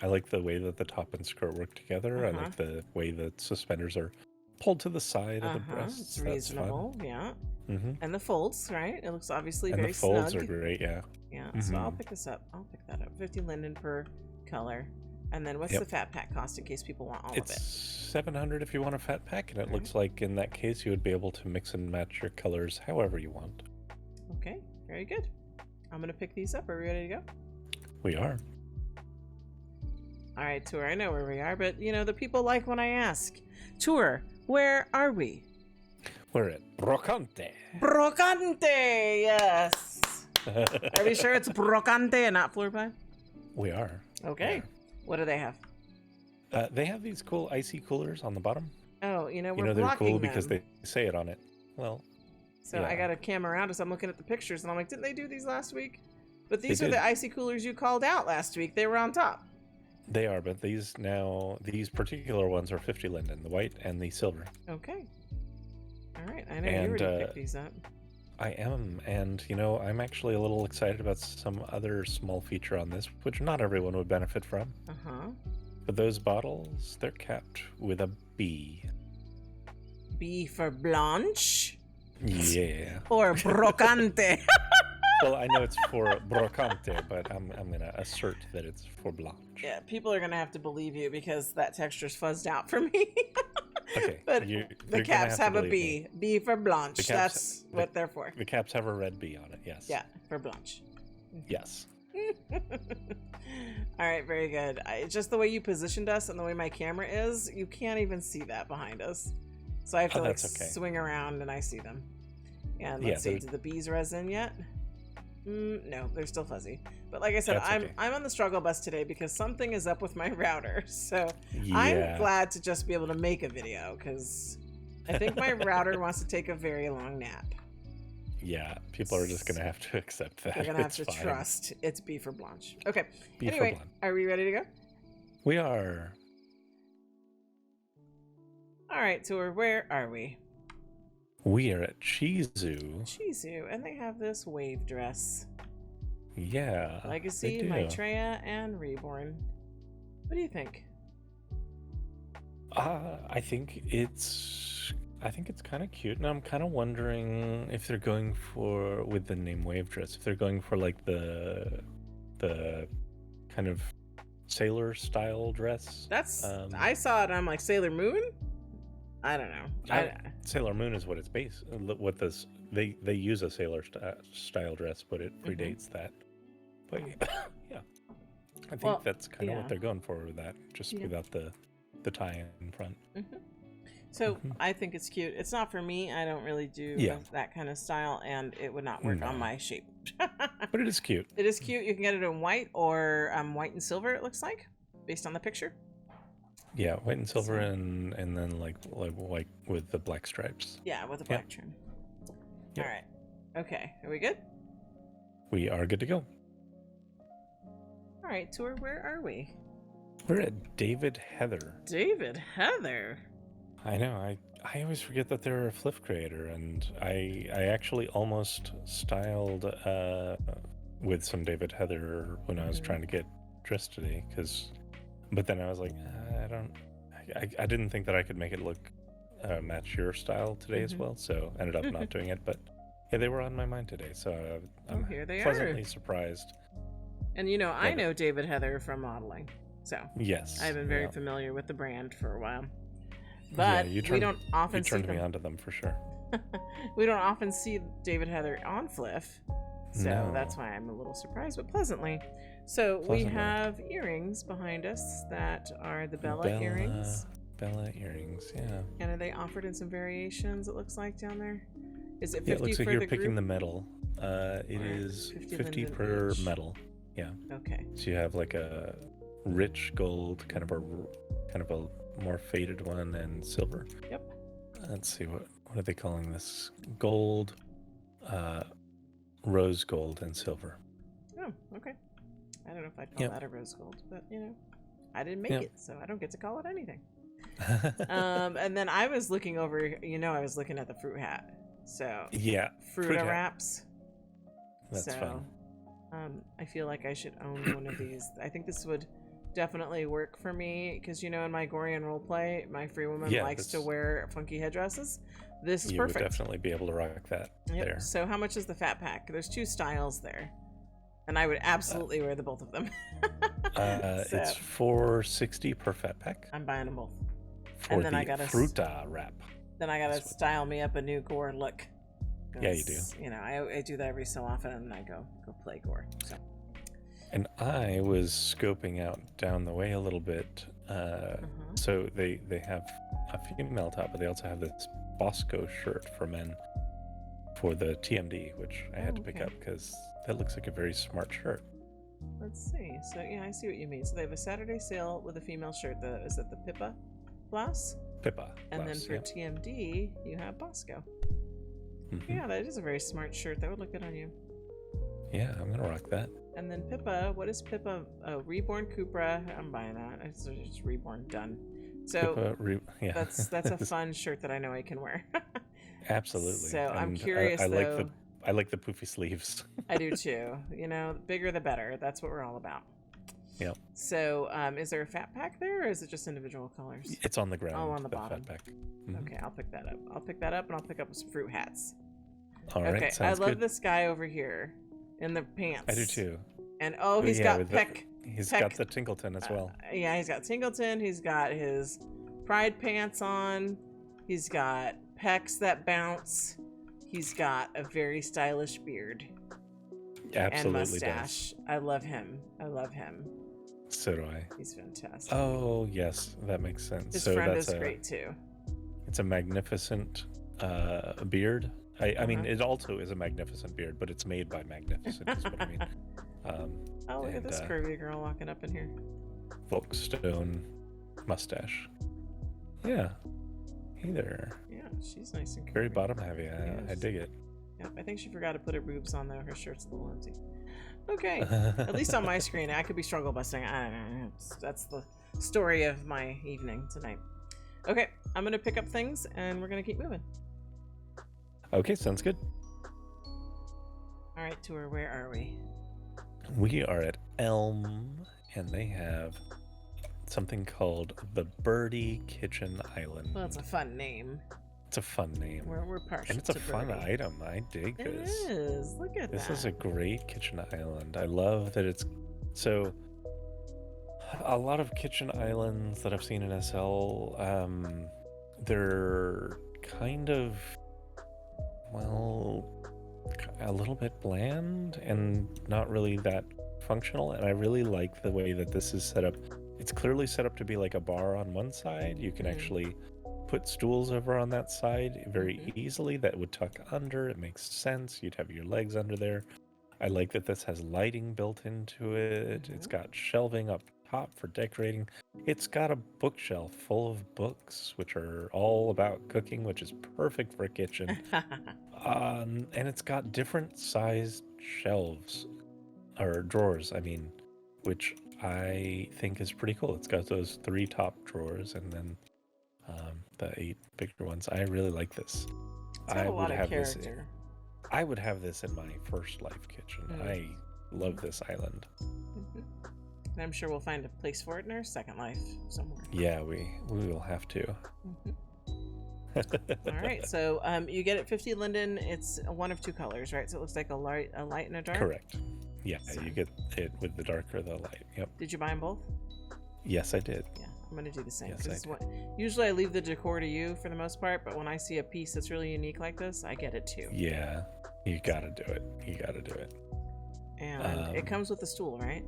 way that the top and skirt work together. I like the way that suspenders are pulled to the side of the breasts. It's reasonable, yeah. Mm-hmm. And the folds, right? It looks obviously And very the folds snug. are great, yeah. Yeah, so I'll pick this up. I'll pick that up. 50 linden per color. And then what's Yep. the fat pack cost in case people want all It's of it? $700 if you want a fat pack, and it looks like in that case you would be able to mix and match your colors however you want. Okay, very good. I'm going to pick these up. Are we ready to go? We are. All right, Tour, I know where we are, but you know, the people like when I ask. Tour, where are we? We're at Brocante. Brocante, yes. Are we sure it's Brocante and not floor plan? We are. Okay. Yeah. What do they have? They have these cool icy coolers on the bottom. Oh, you know, we're You know they're blocking cool them. because they say it on it. Well, So I yeah. got a camera around us. I'm looking at the pictures, and I'm like, didn't they do these last week? But these They are did. the icy coolers you called out last week. They were on top. they are, but these particular ones are 50 linden, the white and the silver. Okay. All right. I know you And, already picked these up. I am, and you know, I'm actually a little excited about some other small feature on this, which not everyone would benefit from. Uh-huh. But those bottles, they're capped with a B. B for Blanche Yeah. or Brocante. Well, I know it's for Brocante, but I'm gonna assert that it's for Blanche. Yeah, people are going to have to believe you because that texture's fuzzed out for me. Okay. But you're the gonna caps to have a believe me. B. B for Blanche. The caps- That's what they're for. The caps have a red B on it. Yes. Yeah, for Blanche. Yes. All right, very good. Just the way you positioned us and the way my camera is, you can't even see that behind us. So I have to that's okay. swing around and I see them. And let's Yeah, see, did the bees resin yet? No, they're still fuzzy. But like I said, That's okay. I'm on the struggle bus today because something is up with my router. So Yeah. I'm glad to just be able to make a video because I think my router wants to take a very long nap. Yeah. People are just gonna have to accept that. They're gonna have It's to fine. trust it's B for Blanche. Okay. B for Anyway, Blanche. are we ready to go? We are. All right, so where are we? We are at Cheezu. Cheezu, and they have this wave dress. Yeah. Legacy, they do. Maitreya, and Reborn. What do you think? I think it's kind of cute, and I'm kind of wondering if they're going for, with the name Wave Dress, if they're going for like the kind of sailor style dress. That's I I saw it. I'm like Sailor Moon. I don't know. Sailor Moon is what it's based. What this they use a sailor style dress, but it predates that. But yeah, I think that's kind of what they're going for with that, just without the tie in front. So I think it's cute. It's not for me. I don't really do that kind of style, and it would not work on my shape. But it is cute. It is cute. You can get it in white or white and silver. It looks like, based on the picture. Yeah, white and silver, and then like white with the black stripes. Yeah, with a black trim. Yep. All right. Okay. Are we good? We are good to go. All right, Tour. Where are we? We're at David Heather. David Heather. I know. I always forget that they're a FLF creator, and I actually almost styled with some David Heather when I was trying to get dressed today, but then I was like, I didn't think that I could make it look match your style today as well, so ended up not doing it. But yeah, they were on my mind today, so I'm here they pleasantly are. surprised. And you know, I know David Heather from modeling, so Yes, I've been very yeah. familiar with the brand for a while. Yeah, But we we don't often see turned them. me onto them for sure. We don't often see David Heather on FLF, so No. that's why I'm a little surprised, but pleasantly. So we have earrings behind us that are the Bella earrings. Bella earrings, yeah. And are they offered in some variations, it looks like, down there? Is it 50 Yeah, it looks for like you're the picking group? the metal. It is 50 linden per each. metal. Yeah. Okay. So you have like a rich gold, kind of a more faded one, and silver. Yep. Let's see, what are they calling this? Gold, rose gold, and silver. Oh, okay. I don't know if I'd call that a rose gold, but you know, I didn't make it, so I don't get to call it anything. And then I was looking over, you know, I was looking at the fruit hat. So yeah, Fruita wraps. That's fun. I feel like I should own one of these. I think this would definitely work for me because, you know, in my Gorian roleplay, my free woman likes to wear funky headdresses. This is perfect. You would definitely be able to rock that there. So how much is the fat pack? There's 2 styles there. And I would absolutely wear the both of them. It's $4.60 per fat pack. I'm buying them both. For and then I got Fruita wrap. Then I gotta style me up a new gore look. Yeah, you do. You know, I do that every so often, and I go play gore. So. And I was scoping out down the way a little bit. So they have a female top, but they also have this Bosco shirt for men for the TMD, which I had to pick up because that looks like a very smart shirt. Let's see. So yeah, I see what you mean. So they have a Saturday sale with a female shirt. Is that the Pippa blouse? Pippa. And then for TMD, you have Bosco. Yeah, that is a very smart shirt. That would look good on you. Yeah, I'm gonna rock that. And then Pippa, what is Pippa? Oh, Reborn Cupra. I'm buying that. It's just Reborn done. So Pippa, that's a fun shirt that I know I can wear. Absolutely. So I'm curious though. I like the poofy sleeves. I do too. You know, the bigger the better. That's what we're all about. Yep. So, is there a fat pack there, or is it just individual colors? It's on the ground. Oh, on the bottom. Fat pack. Okay, I'll pick that up. I'll pick that up, and I'll pick up some fruit hats. All right. Okay, I love this guy over here in the pants. I do too. And he's got Peck. He's got the Tingleton as well. Yeah, he's got Tingleton. He's got his Pride pants on. He's got pecs that bounce. He's got a very stylish beard. Absolutely and mustache. Does. I love him. So do I. He's fantastic. Oh, yes. That makes sense. His friend is great, too. It's a magnificent beard. I mean, it also is a magnificent beard, but it's made by Magnificent, is what I mean. Oh, look at this curvy girl walking up in here. Volkstone mustache. Yeah. Hey there. Yeah, she's nice and curvy. Very bottom heavy. I dig it. Yep, I think she forgot to put her boobs on, though. Her shirt's a little empty. Okay, at least on my screen. I could be struggle busting. I don't know. That's the story of my evening tonight. Okay, I'm going to pick up things, and we're going to keep moving. Okay, sounds good. All right, Tour, where are we? We are at Elm, and they have something called the Birdie Kitchen Island. Well, it's a fun name. It's a fun name. We're partial and it's a to fun Birdie. Item. I dig this. It is. Look at this. that. This is a great kitchen island. I love that it's so. A lot of kitchen islands that I've seen in SL, they're kind of, well, a little bit bland and not really that functional. And I really like the way that this is set up. It's clearly set up to be like a bar on one side. You can actually put stools over on that side very easily. That would tuck under. It makes sense. You'd have your legs under there. I like that this has lighting built into it. It's got shelving up top for decorating. It's got a bookshelf full of books, which are all about cooking, which is perfect for a kitchen. And it's got different sized shelves, or drawers, I mean, which I think is pretty cool. It's got those 3 top drawers and then the 8 bigger ones. I really like this. I would have this. I would have this in my first life kitchen. I love this island. And I'm sure we'll find a place for it in our second life somewhere. Yeah, we will have to. All right, so you get it 50 Linden. It's one of 2 colors, right? So it looks like a light and a dark. Correct. Yeah, you get it with the dark or the light. Yep. Did you buy them both? Yes, I did. Yeah, I'm gonna do the same. Yes, usually I leave the decor to you for the most part, but when I see a piece that's really unique like this, I get it too. Yeah, you gotta do it. You gotta do it. And it comes with a stool, right?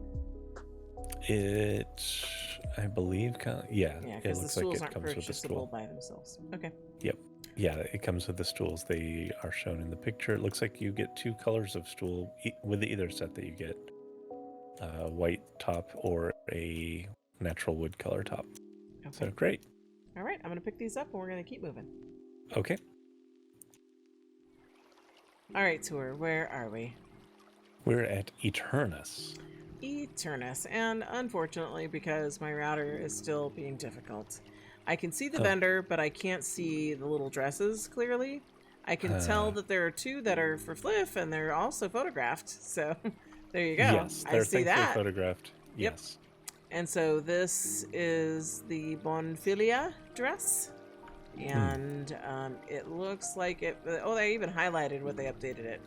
I believe, yeah. It looks like it comes with a stool by themselves. Okay. Yep. Yeah, it comes with the stools. They are shown in the picture. It looks like you get 2 colors of stool with either set that you get. White top or a natural wood color top. Okay. So great. All right, I'm going to pick these up and we're going to keep moving. Okay. All right, Tour, where are we? We're at Eternus. Eternus, and unfortunately, because my router is still being difficult, I can see the vendor, but I can't see the little dresses clearly. I can tell that there are two that are for Fliff, and they're also photographed. So there you go. Yes, they're I see that. photographed. Yep. Yes. And so this is the Bonfilia dress, and it looks like it. Oh, they even highlighted what they updated it.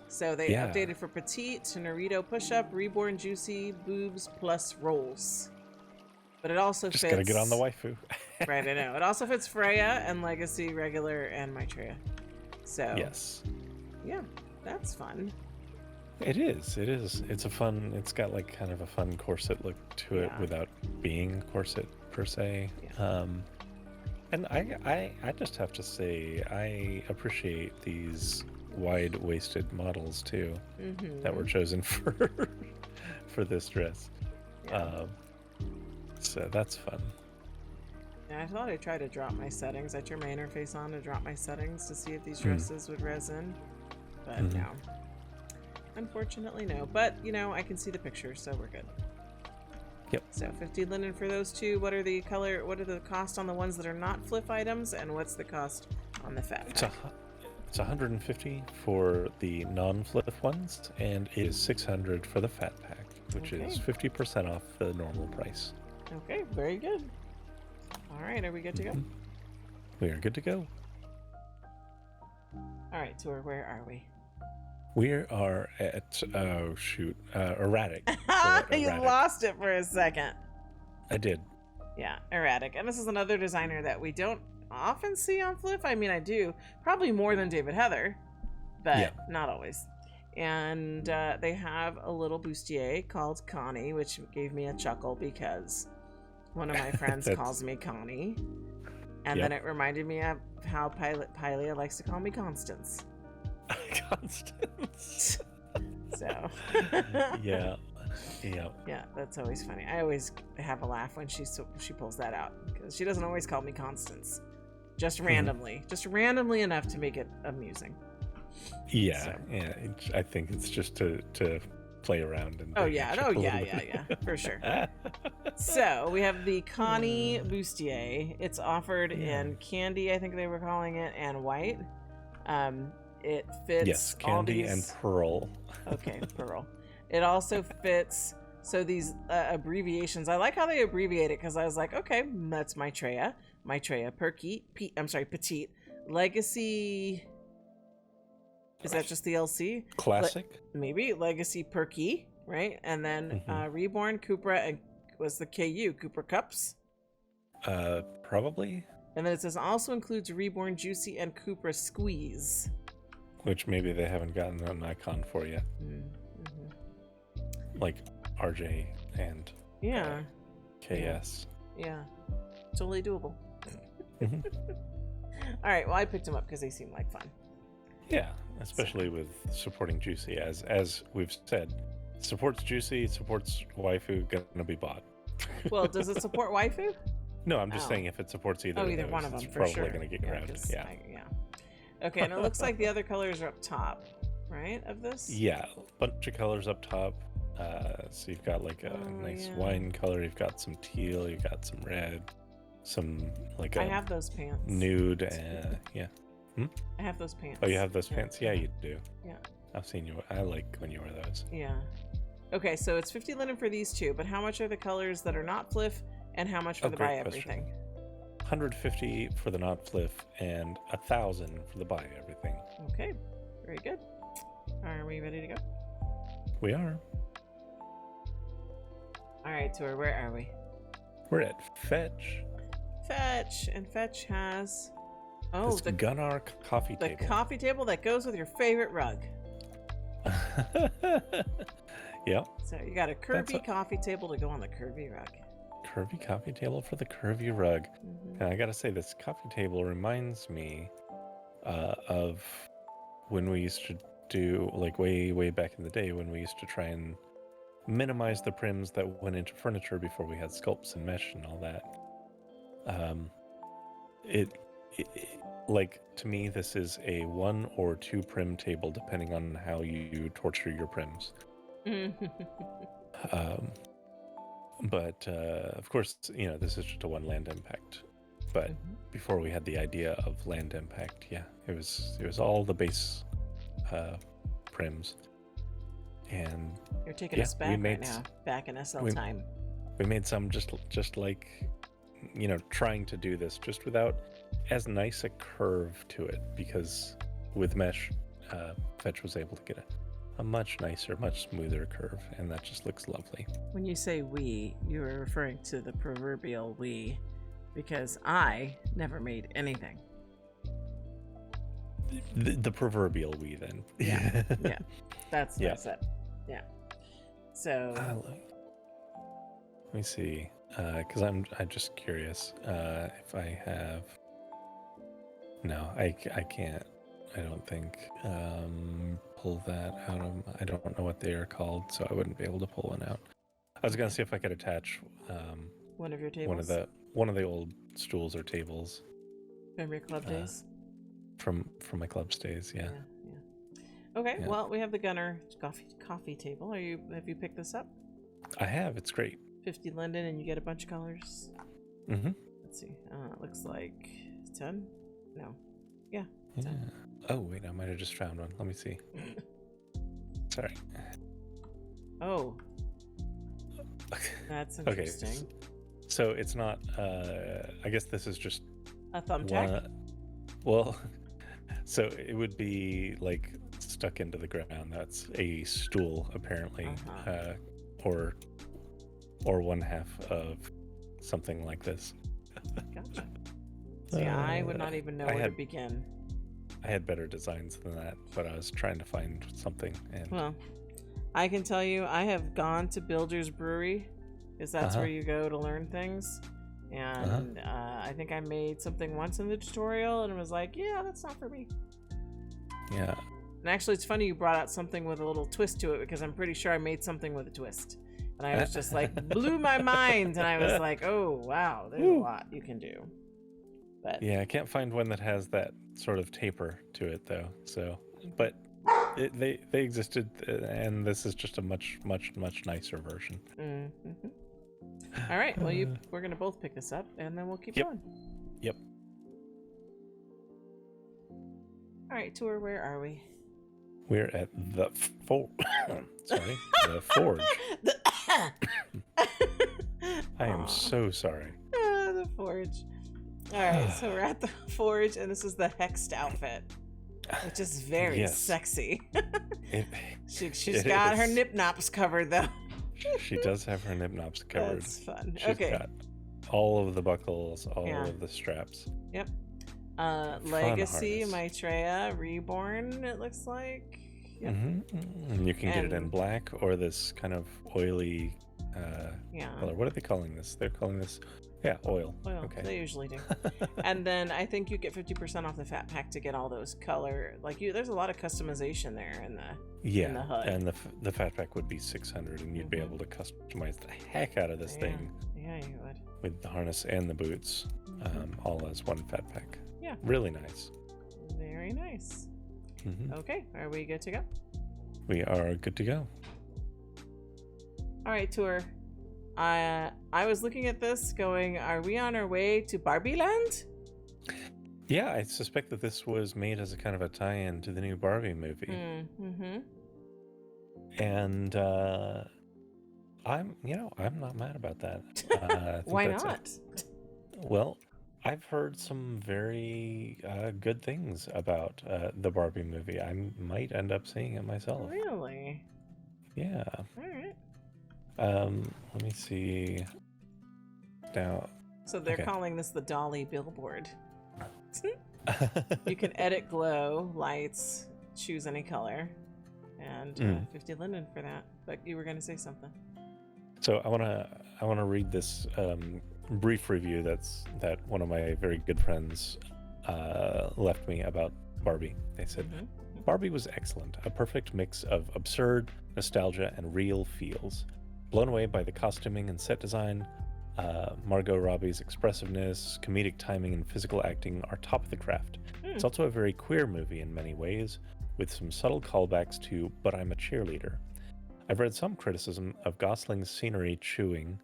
So they updated for petite, Naruto push-up, reborn juicy, boobs plus rolls. But it also just fits. Gotta get on the waifu. Right, I know. It also fits Freya and Legacy, regular, and Maitreya. So yes, yeah, that's fun. It is. It is. It's a fun. It's got like kind of a fun corset look to it without being corset per se. Yeah. And I just have to say I appreciate these wide-waisted models too that were chosen for this dress. Yeah. So that's fun. Yeah, I thought I'd try to drop my settings. I turned my interface on to drop my settings to see if these dresses would resin, but no. Unfortunately, no. But, you know, I can see the picture, so we're good. Yep. So 50 linen for those two. What are the cost on the ones that are not Fliff items, and what's the cost on the fat pack? It's 150 for the non-Fliff ones, and it is 600 for the fat pack, which is 50% off the normal price. Okay, very good. All right, are we good to go? We are good to go. All right, so where are we? We are at, Erratic. You lost it for a second. I did. Yeah, Erratic. And this is another designer that we don't often see on Fliff. I mean, I do. Probably more than David Heather, but not always. And they have a little bustier called Connie, which gave me a chuckle because one of my friends calls me Connie. And then it reminded me of how Pylia likes to call me Constance. Constance. So. Yeah, that's always funny. I always have a laugh when she pulls that out because she doesn't always call me Constance, just randomly, just randomly enough to make it amusing. Yeah, I think it's just to play around and. For sure. So we have the Connie bustier. It's offered in candy, I think they were calling it, and white. It fits candy and pearl. Okay, pearl. It also fits, so these abbreviations, I like how they abbreviate it because I was like, okay, that's Maitreya, petite, Legacy, is that just the LC? Classic? Maybe, Legacy Perky, right? And then Reborn, Cupra, and was the KU, Cooper Cups? Probably. And then it says also includes Reborn, Juicy, and Cupra Squeeze. Which maybe they haven't gotten an icon for yet. Like RJ and KS. Yeah, totally doable. All right, well, I picked them up because they seem like fun. Yeah, especially with supporting Juicy, as we've said, supports Juicy, supports waifu, gonna be bought. Well, does it support waifu? No, I'm just saying if it supports either of those, one of them, it's for probably sure. gonna get grabbed. Yeah. Okay, and it looks like the other colors are up top, right, of this? Yeah, a bunch of colors up top. So you've got like a nice wine color, you've got some teal, you've got some red, some like I have those pants. Nude, I have those pants. Oh, you have those pants? Yeah, you do. Yeah. I've seen you. I like when you wear those. Yeah. Okay, so it's 50 linen for these two, but how much are the colors that are not Fliff, and how much for the buy everything? 150 for the not Fliff, and 1,000 for the buy everything. Okay, very good. Are we ready to go? We are. All right, so where are we? We're at Fetch. Fetch, and Fetch has the Gunnar coffee table. The coffee table that goes with your favorite rug. Yep. So you got a curvy coffee table to go on the curvy rug. Curvy coffee table for the curvy rug. And I gotta say, this coffee table reminds me of when we used to do, like way back in the day, when we used to try and minimize the prims that went into furniture before we had sculpts and mesh and all that. like, to me, this is a 1 or 2 prim table, depending on how you torture your prims. But of course, this is just a 1 land impact. But before we had the idea of land impact, yeah, it was all the base prims. And you're taking us back right now, back in SL time. We made some just like, trying to do this just without as nice a curve to it, because with mesh, Fetch was able to get a much nicer, much smoother curve, and that just looks lovely. When you say we, you are referring to the proverbial we, because I never made anything. The proverbial we, then. Yeah, yeah, that's it. Yeah. So let me see, because I'm just curious if I have. No, I can't. I don't think pull that out of. I don't know what they are called, so I wouldn't be able to pull one out. I was gonna see if I could attach one of your tables. One of the old stools or tables. From your club days. From my club days, yeah. Okay, well, we have the Gunner coffee table. Have you picked this up? I have. It's great. 50 Linden, and you get a bunch of colors. Mm-hmm. Let's see. It looks like 10. No. Yeah. 10. Yeah. Oh wait, I might have just found one. Let me see. Sorry. Oh. That's interesting. Okay. So it's not. I guess this is just a thumbtack. Well, so it would be like stuck into the ground. That's a stool, apparently, or 1/2 of something like this. Gotcha. See, I would not even know where to begin. I had better designs than that, but I was trying to find something. And well, I can tell you, I have gone to Builder's Brewery, because that's where you go to learn things. And I think I made something once in the tutorial, and it was like, yeah, that's not for me. Yeah. And actually, it's funny you brought out something with a little twist to it, because I'm pretty sure I made something with a twist. And I was just like, blew my mind, and I was like, oh, wow, there's a lot you can do. But yeah, I can't find one that has that sort of taper to it, though. So, but they existed, and this is just a much nicer version. Mm-hmm. All right, well, we're gonna both pick this up, and then we'll keep going. Yep. All right, Tour, where are we? We're at the sorry, the forge. I am so sorry. The forge. All right, so we're at the forge, and this is the Hexed outfit, which is very sexy. She's got her nip-nops covered, though. She does have her nip-nops covered. That's fun. She's got all of the buckles, all Yeah. of the straps. Yep. Legacy, Maitreya, Reborn, it looks like. Yep. Mm-hmm. And you can get it in black or this kind of oily color. What are they calling this? They're calling this, oil. Oil, okay. They usually do. And then I think you get 50% off the fat pack to get all those color. Like there's a lot of customization there in the HUD. And the fat pack would be 600, and you'd be able to customize the heck out of this thing. Yeah, you would. With the harness and the boots, all as one fat pack. Yeah. Really nice. Very nice. Mm-hmm. Okay, are we good to go? We are good to go. All right, Tour. I was looking at this going, are we on our way to Barbie Land? Yeah, I suspect that this was made as a kind of a tie-in to the new Barbie movie. Mm-hmm. And I'm not mad about that. Why not? Well, I've heard some very good things about the Barbie movie. I might end up seeing it myself. Really? Yeah. All right. Let me see. Now. So they're calling this the Dolly billboard. You can edit glow, lights, choose any color, and 50 Linden for that. But you were going to say something. So I wanna read this brief review that one of my very good friends left me about Barbie. They said, Barbie was excellent, a perfect mix of absurd, nostalgia, and real feels. Blown away by the costuming and set design, Margot Robbie's expressiveness, comedic timing, and physical acting are top of the craft. It's also a very queer movie in many ways, with some subtle callbacks to But I'm a Cheerleader. I've read some criticism of Gosling's scenery chewing,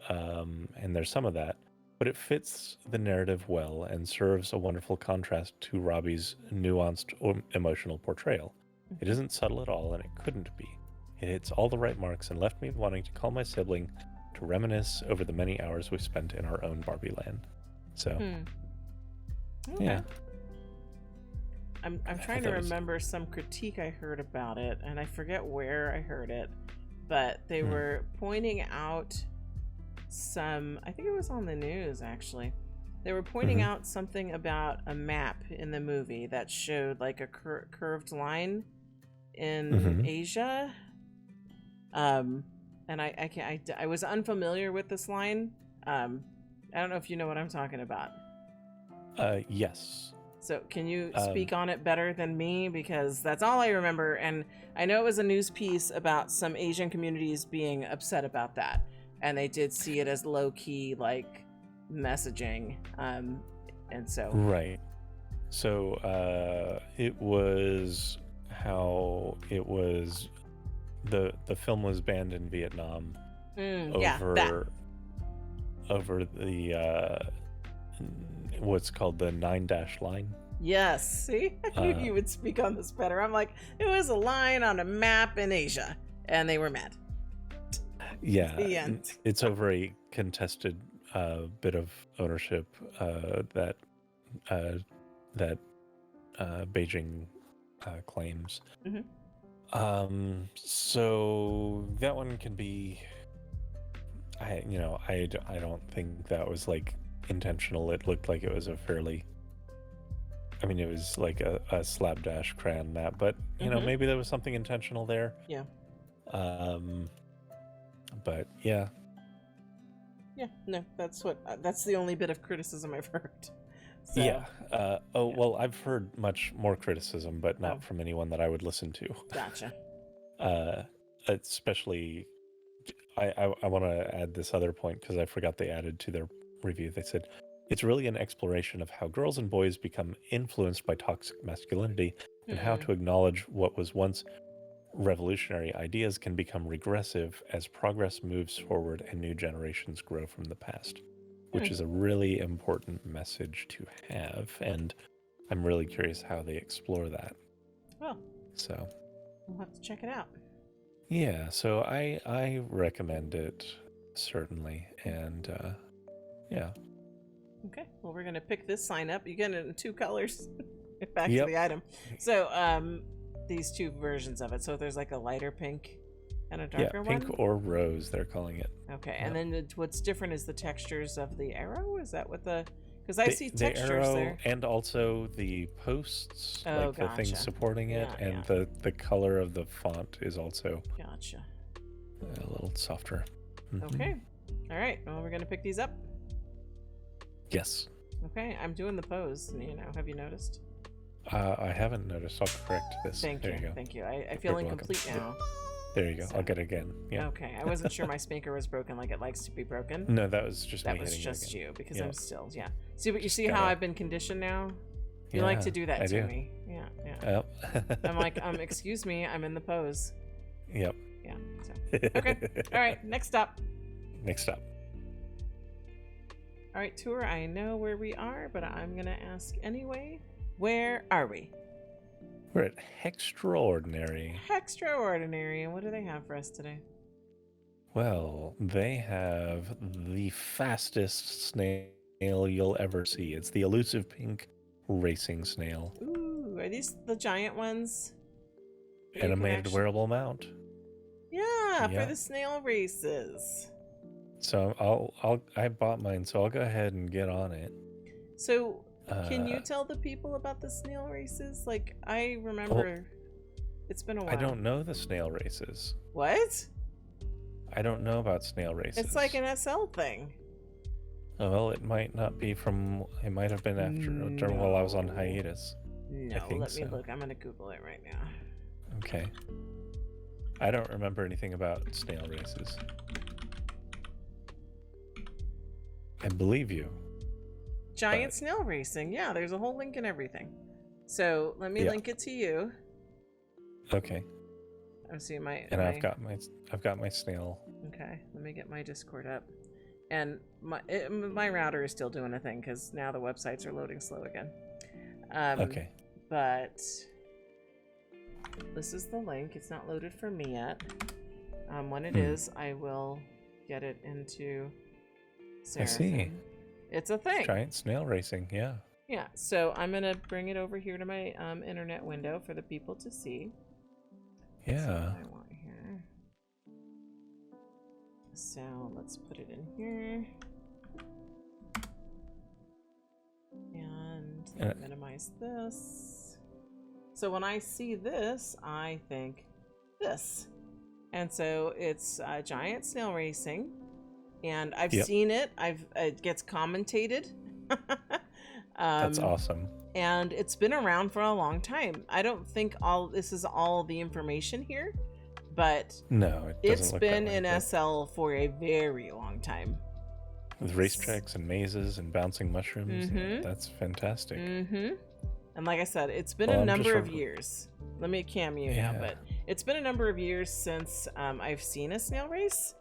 and there's some of that, but it fits the narrative well and serves a wonderful contrast to Robbie's nuanced emotional portrayal. It isn't subtle at all, and it couldn't be. It hits all the right marks and left me wanting to call my sibling to reminisce over the many hours we spent in our own Barbie land. So, Okay. yeah. I'm trying to remember some critique I heard about it, and I forget where I heard it, but they were pointing out some, I think it was on the news actually. They were pointing out something about a map in the movie that showed like a curved line in Asia. And I was unfamiliar with this line. I don't know if you know what I'm talking about. Yes. So can you speak on it better than me? Because that's all I remember. And I know it was a news piece about some Asian communities being upset about that. And they did see it as low-key, like, messaging. And so... Right. So it was how it was... The film was banned in Vietnam over the... what's called the 9-dash line. Yes, see? I knew you would speak on this better. I'm like, it was a line on a map in Asia, and they were mad. Yeah, The end. It's over a contested bit of ownership that Beijing claims. So that one can be... I don't think that was, like, intentional. It looked like it was a fairly... I mean, it was like a slapdash crayon map, but, you know, maybe there was something intentional there. Yeah. But, yeah. Yeah, no, that's the only bit of criticism I've heard. So, yeah. Well, I've heard much more criticism, but not from anyone that I would listen to. Gotcha. Especially... I want to add this other point because I forgot they added to their review. They said, it's really an exploration of how girls and boys become influenced by toxic masculinity and how to acknowledge what was once revolutionary ideas can become regressive as progress moves forward and new generations grow from the past, which is a really important message to have. And I'm really curious how they explore that. Well, so we'll have to check it out. Yeah, so I recommend it, certainly, and yeah. Okay, well, we're going to pick this sign up. You get it in 2 colors. Back to the item. So, these 2 versions of it. So there's like a lighter pink and a darker one? Yeah, pink or rose, they're calling it. Okay, and then what's different is the textures of the arrow? Is that what the... Because I see textures the arrow there. And also the posts, like the things supporting it, and the color of the font is also a little softer. Okay. All right. Well, we're going to pick these up. Yes. Okay. I'm doing the pose. You know, have you noticed? I haven't noticed. I'll correct this. Thank you. Thank you. I feel incomplete now. There you go. So, I'll get it again. Yeah. Okay. I wasn't sure my spanker was broken like it likes to be broken. No, that was just me. That was just you because I'm still, See, but you see how I've been conditioned now? You like to do that to me. Yeah, yeah. Yep. I'm like, excuse me, I'm in the pose. Yep. Yeah. So. Okay. All right. Next stop. Next stop. All right, tour. I know where we are, but I'm going to ask anyway. Where are we? We're at Hextraordinary. Hextraordinary. And what do they have for us today? Well, they have the fastest snail you'll ever see. It's the elusive pink racing snail. Ooh, are these the giant ones? Animated wearable mount. Yeah, for the snail races. So I bought mine, so I'll go ahead and get on it. So can you tell the people about the snail races? Like, I remember it's been a while. I don't know the snail races. What? I don't know about snail races. It's like an SL thing. Oh, well, it might not be from... It might have been after while I was on hiatus. No, let me look. I'm going to Google it right now. Okay. I don't remember anything about snail races. I believe you. Giant But- snail racing. Yeah, there's a whole link and everything. So let me Yeah. link it to you. Okay. I see my. And I've got my snail. Okay, let me get my Discord up. And my router is still doing a thing because now the websites are loading slow again. Okay. But this is the link. It's not loaded for me yet. When it is, I will get it into Seraphim. I see. It's a thing. Giant snail racing, yeah. Yeah, so I'm going to bring it over here to my internet window for the people to see. Yeah. That's what I want here. So let's put it in here. And minimize this. So when I see this, I think this. And so it's giant snail racing. And I've seen it. It gets commentated. That's awesome. And it's been around for a long time. I don't think this is all the information here, but no, it's been in SL for a very long time. With racetracks and mazes and bouncing mushrooms. Mm-hmm. That's fantastic. Mm-hmm. And like I said, it's been a number of years. Let me cam you now, but it's been a number of years since I've seen a snail race,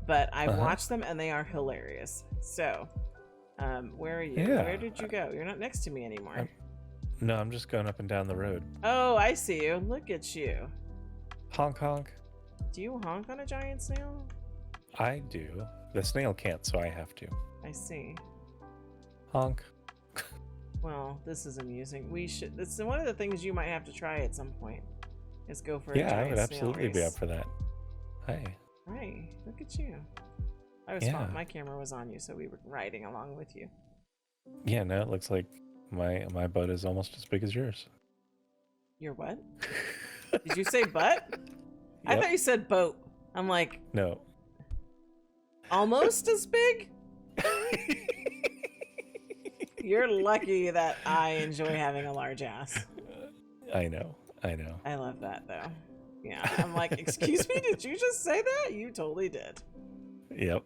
but I've watched them and they are hilarious. So, where are you? Yeah. Where did you go? You're not next to me anymore. No, I'm just going up and down the road. Oh, I see you. Look at you. Honk honk. Do you honk on a giant snail? I do. The snail can't, so I have to. I see. Honk. Well, this is amusing. We should. It's one of the things you might have to try at some point. Is go for a giant I would snail absolutely race. be up for that. Hi. Right. Look at you. I was fine. My camera was on you, so we were riding along with you. Yeah, no, it looks like my butt is almost as big as yours. Your what? Did you say butt? I thought you said boat. I'm like, no. Almost as big? You're lucky that I enjoy having a large ass. I know. I love that though. Yeah, I'm like, excuse me, did you just say that? You totally did. Yep.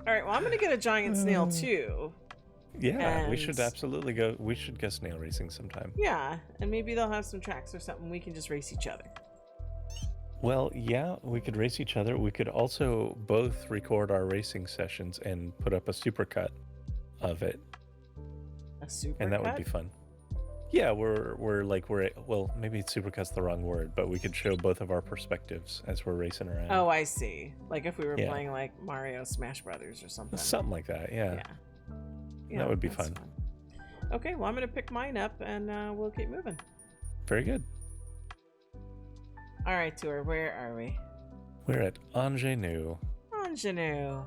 All right, well, I'm gonna get a giant snail too. Yeah, we should absolutely go. We should go snail racing sometime. Yeah, and maybe they'll have some tracks or something. We can just race each other. Well, yeah, we could race each other. We could also both record our racing sessions and put up a supercut of it. A supercut? And that would be fun. Yeah, well, maybe supercut's the wrong word, but we could show both of our perspectives as we're racing around. Oh, I see. Like if we were playing like Mario Smash Brothers or something. Something like that, yeah. That would be fun. Okay, well, I'm going to pick mine up and we'll keep moving. Very good. All right, Tour, where are we? We're at Ingenue. Ingenue.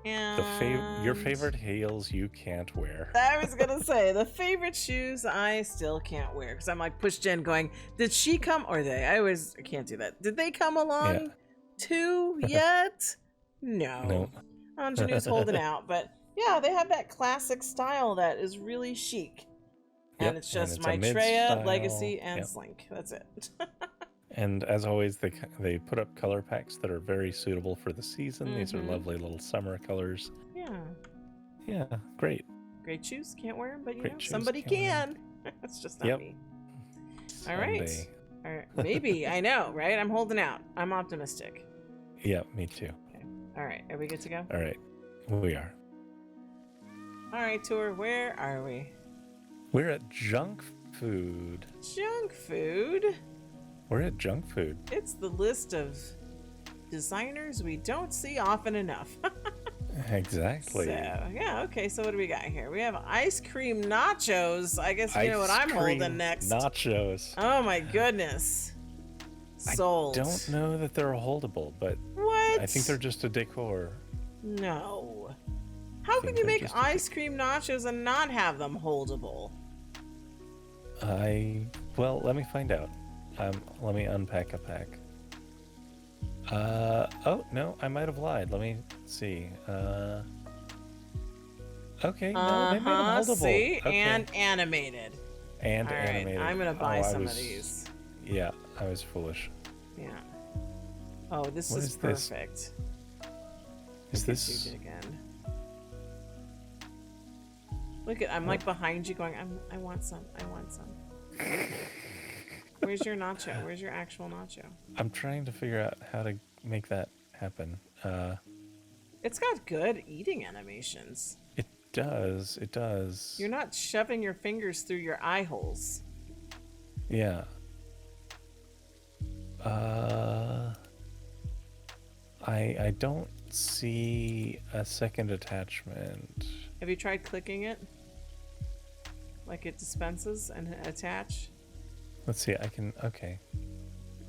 And your favorite heels you can't wear. I was gonna say the favorite shoes I still can't wear because I'm like push Jen going, did she come or they? I can't do that. Did they come along too yet? No. Ingenue's holding out, but yeah, they have that classic style that is really chic. And it's just Maitreya, Legacy, and Slink. That's it. And as always, they put up color packs that are very suitable for the season. These are lovely little summer colors. Yeah, great. Great shoes. Can't wear them, but you know, shoes, somebody can. It's just not me. All right. Maybe. I know, right? I'm holding out. I'm optimistic. Yeah, me too. Okay. All right. Are we good to go? All right. We are. All right, Tour. Where are we? We're at junk food. Junk food? We're at junk food. It's the list of designers we don't see often enough. Exactly. So, yeah, okay, so what do we got here? We have ice cream nachos. I guess you know what I'm holding next. Nachos. Oh my goodness. Sold. I don't know that they're holdable, but what? I think they're just a decor. No. How can you make ice cream nachos and not have them holdable? Well, let me find out. Let me unpack a pack. Oh, no, I might have lied. Let me see. Okay, no, they made them holdable. See? Okay. And animated. And all animated. Right, I'm going to buy some of these. Yeah, I was foolish. Yeah. Oh, this is perfect. Is this... Again. Look at, I'm like behind you going, I want some. I want some. Where's your nacho? Where's your actual nacho? I'm trying to figure out how to make that happen. It's got good eating animations. It does. It does. You're not shoving your fingers through your eye holes. Yeah. I don't see a second attachment. Have you tried clicking it? Like it dispenses and attach? Let's see, I can, okay.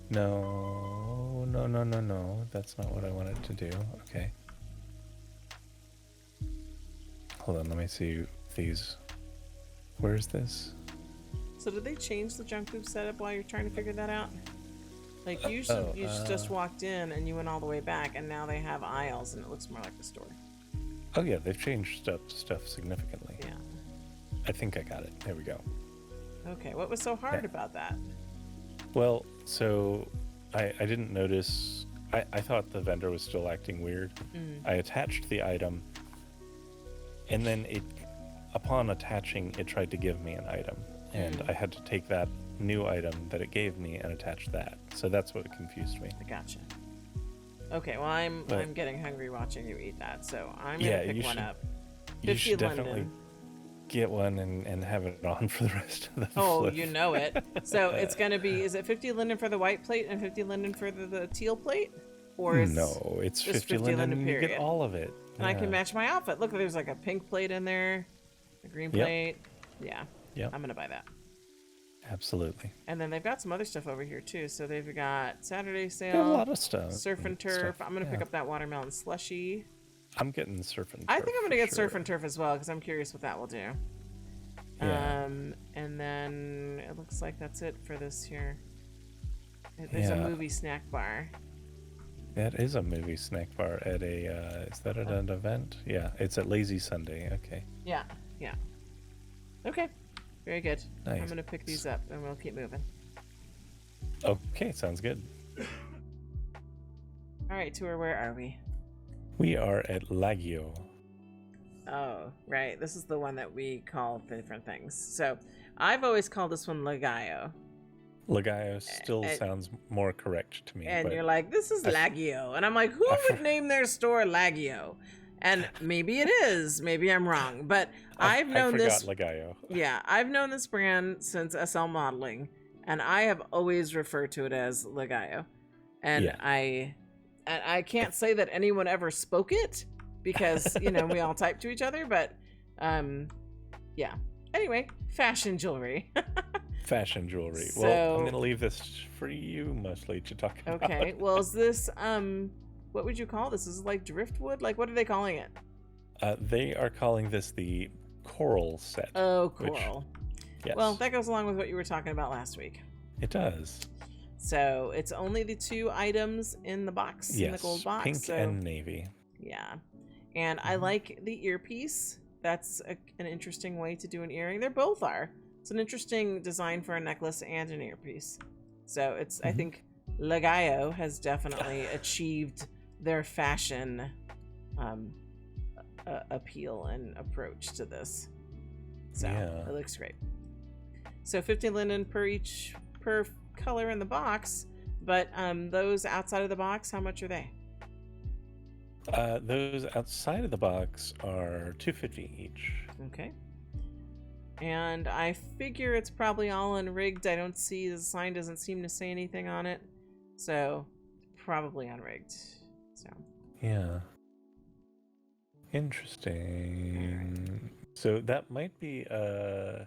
No. That's not what I wanted to do. Okay. Hold on, let me see these. Where's this? So did they change the junk food setup while you're trying to figure that out? Like usually you just walked in and you went all the way back, and now they have aisles and it looks more like the store. Oh yeah, they've changed stuff significantly. Yeah. I think I got it. There we go. Okay, what was so hard about that? Well, so I didn't notice. I thought the vendor was still acting weird. I attached the item, and then upon attaching, it tried to give me an item, and I had to take that new item that it gave me and attach that. So that's what confused me. I gotcha. Okay, well I'm getting hungry watching you eat that, so I'm gonna pick one up. 50 You should Linden. definitely get one and have it on for the rest of the Oh, flip. you know it. So it's gonna be, is it 50 Linden for the white plate and 50 Linden for the teal plate? Or is No, it's just 50 Linden and you period? get all of it. And I can match my outfit. Look, there's like a pink plate in there, a green Yep. plate. Yeah, Yep. I'm gonna buy that. Absolutely. And then they've got some other stuff over here too. So they've got Saturday Got a lot sale, of stuff. surf and turf. Stuff, I'm gonna pick yeah. up that watermelon slushy. I'm getting surf and turf. I think I'm gonna get for surf sure. and turf as well because I'm curious what that will do. Yeah. And then it looks like that's it for this here. There's a Yeah. movie snack bar. That is a movie snack bar at a, is that at an event? Yeah, it's at Lazy Sunday. Okay. Yeah, yeah. Okay, very good. Nice. I'm gonna pick these up and we'll keep moving. Okay, sounds good. All right, tour, where are we? We are at Lagyo. Oh, right. This is the one that we call different things. So I've always called this one Lagyo. Lagyo still sounds more correct to me. And but you're like, this is Lagyo. And I'm like, who would name their store Lagyo? And maybe it is. Maybe I'm wrong. But I've known this. Lagyo. Yeah, I've known this brand since SL Modeling. And I have always referred to it as Lagyo. And Yeah. I can't say that anyone ever spoke it because, you know, we all type to each other. But yeah. Anyway, fashion jewelry. Fashion jewelry. So- Well, I'm going to leave this for you mostly to talk about. Okay. Well, is this what would you call this? Is it like driftwood? Like, what are they calling it? They are calling this the Coral set. Oh, coral. Yes, Well, that goes along with what you were talking about last week. it does. So it's only the 2 items in the box, in the Yes, gold box. pink So and navy. yeah, and I like the earpiece. That's an interesting way to do an earring. They both are. It's an interesting design for a necklace and an earpiece. So it's, I think Lagyo has definitely achieved their fashion appeal and approach to this. So Yeah. it looks great. So 50 Linden per color in the box, but those outside of the box, how much are they? Those outside of the box are $2.50 each. Okay. And I figure it's probably all unrigged. I don't see, the sign doesn't seem to say anything on it. So, probably unrigged. So, Yeah. Interesting. So that might be a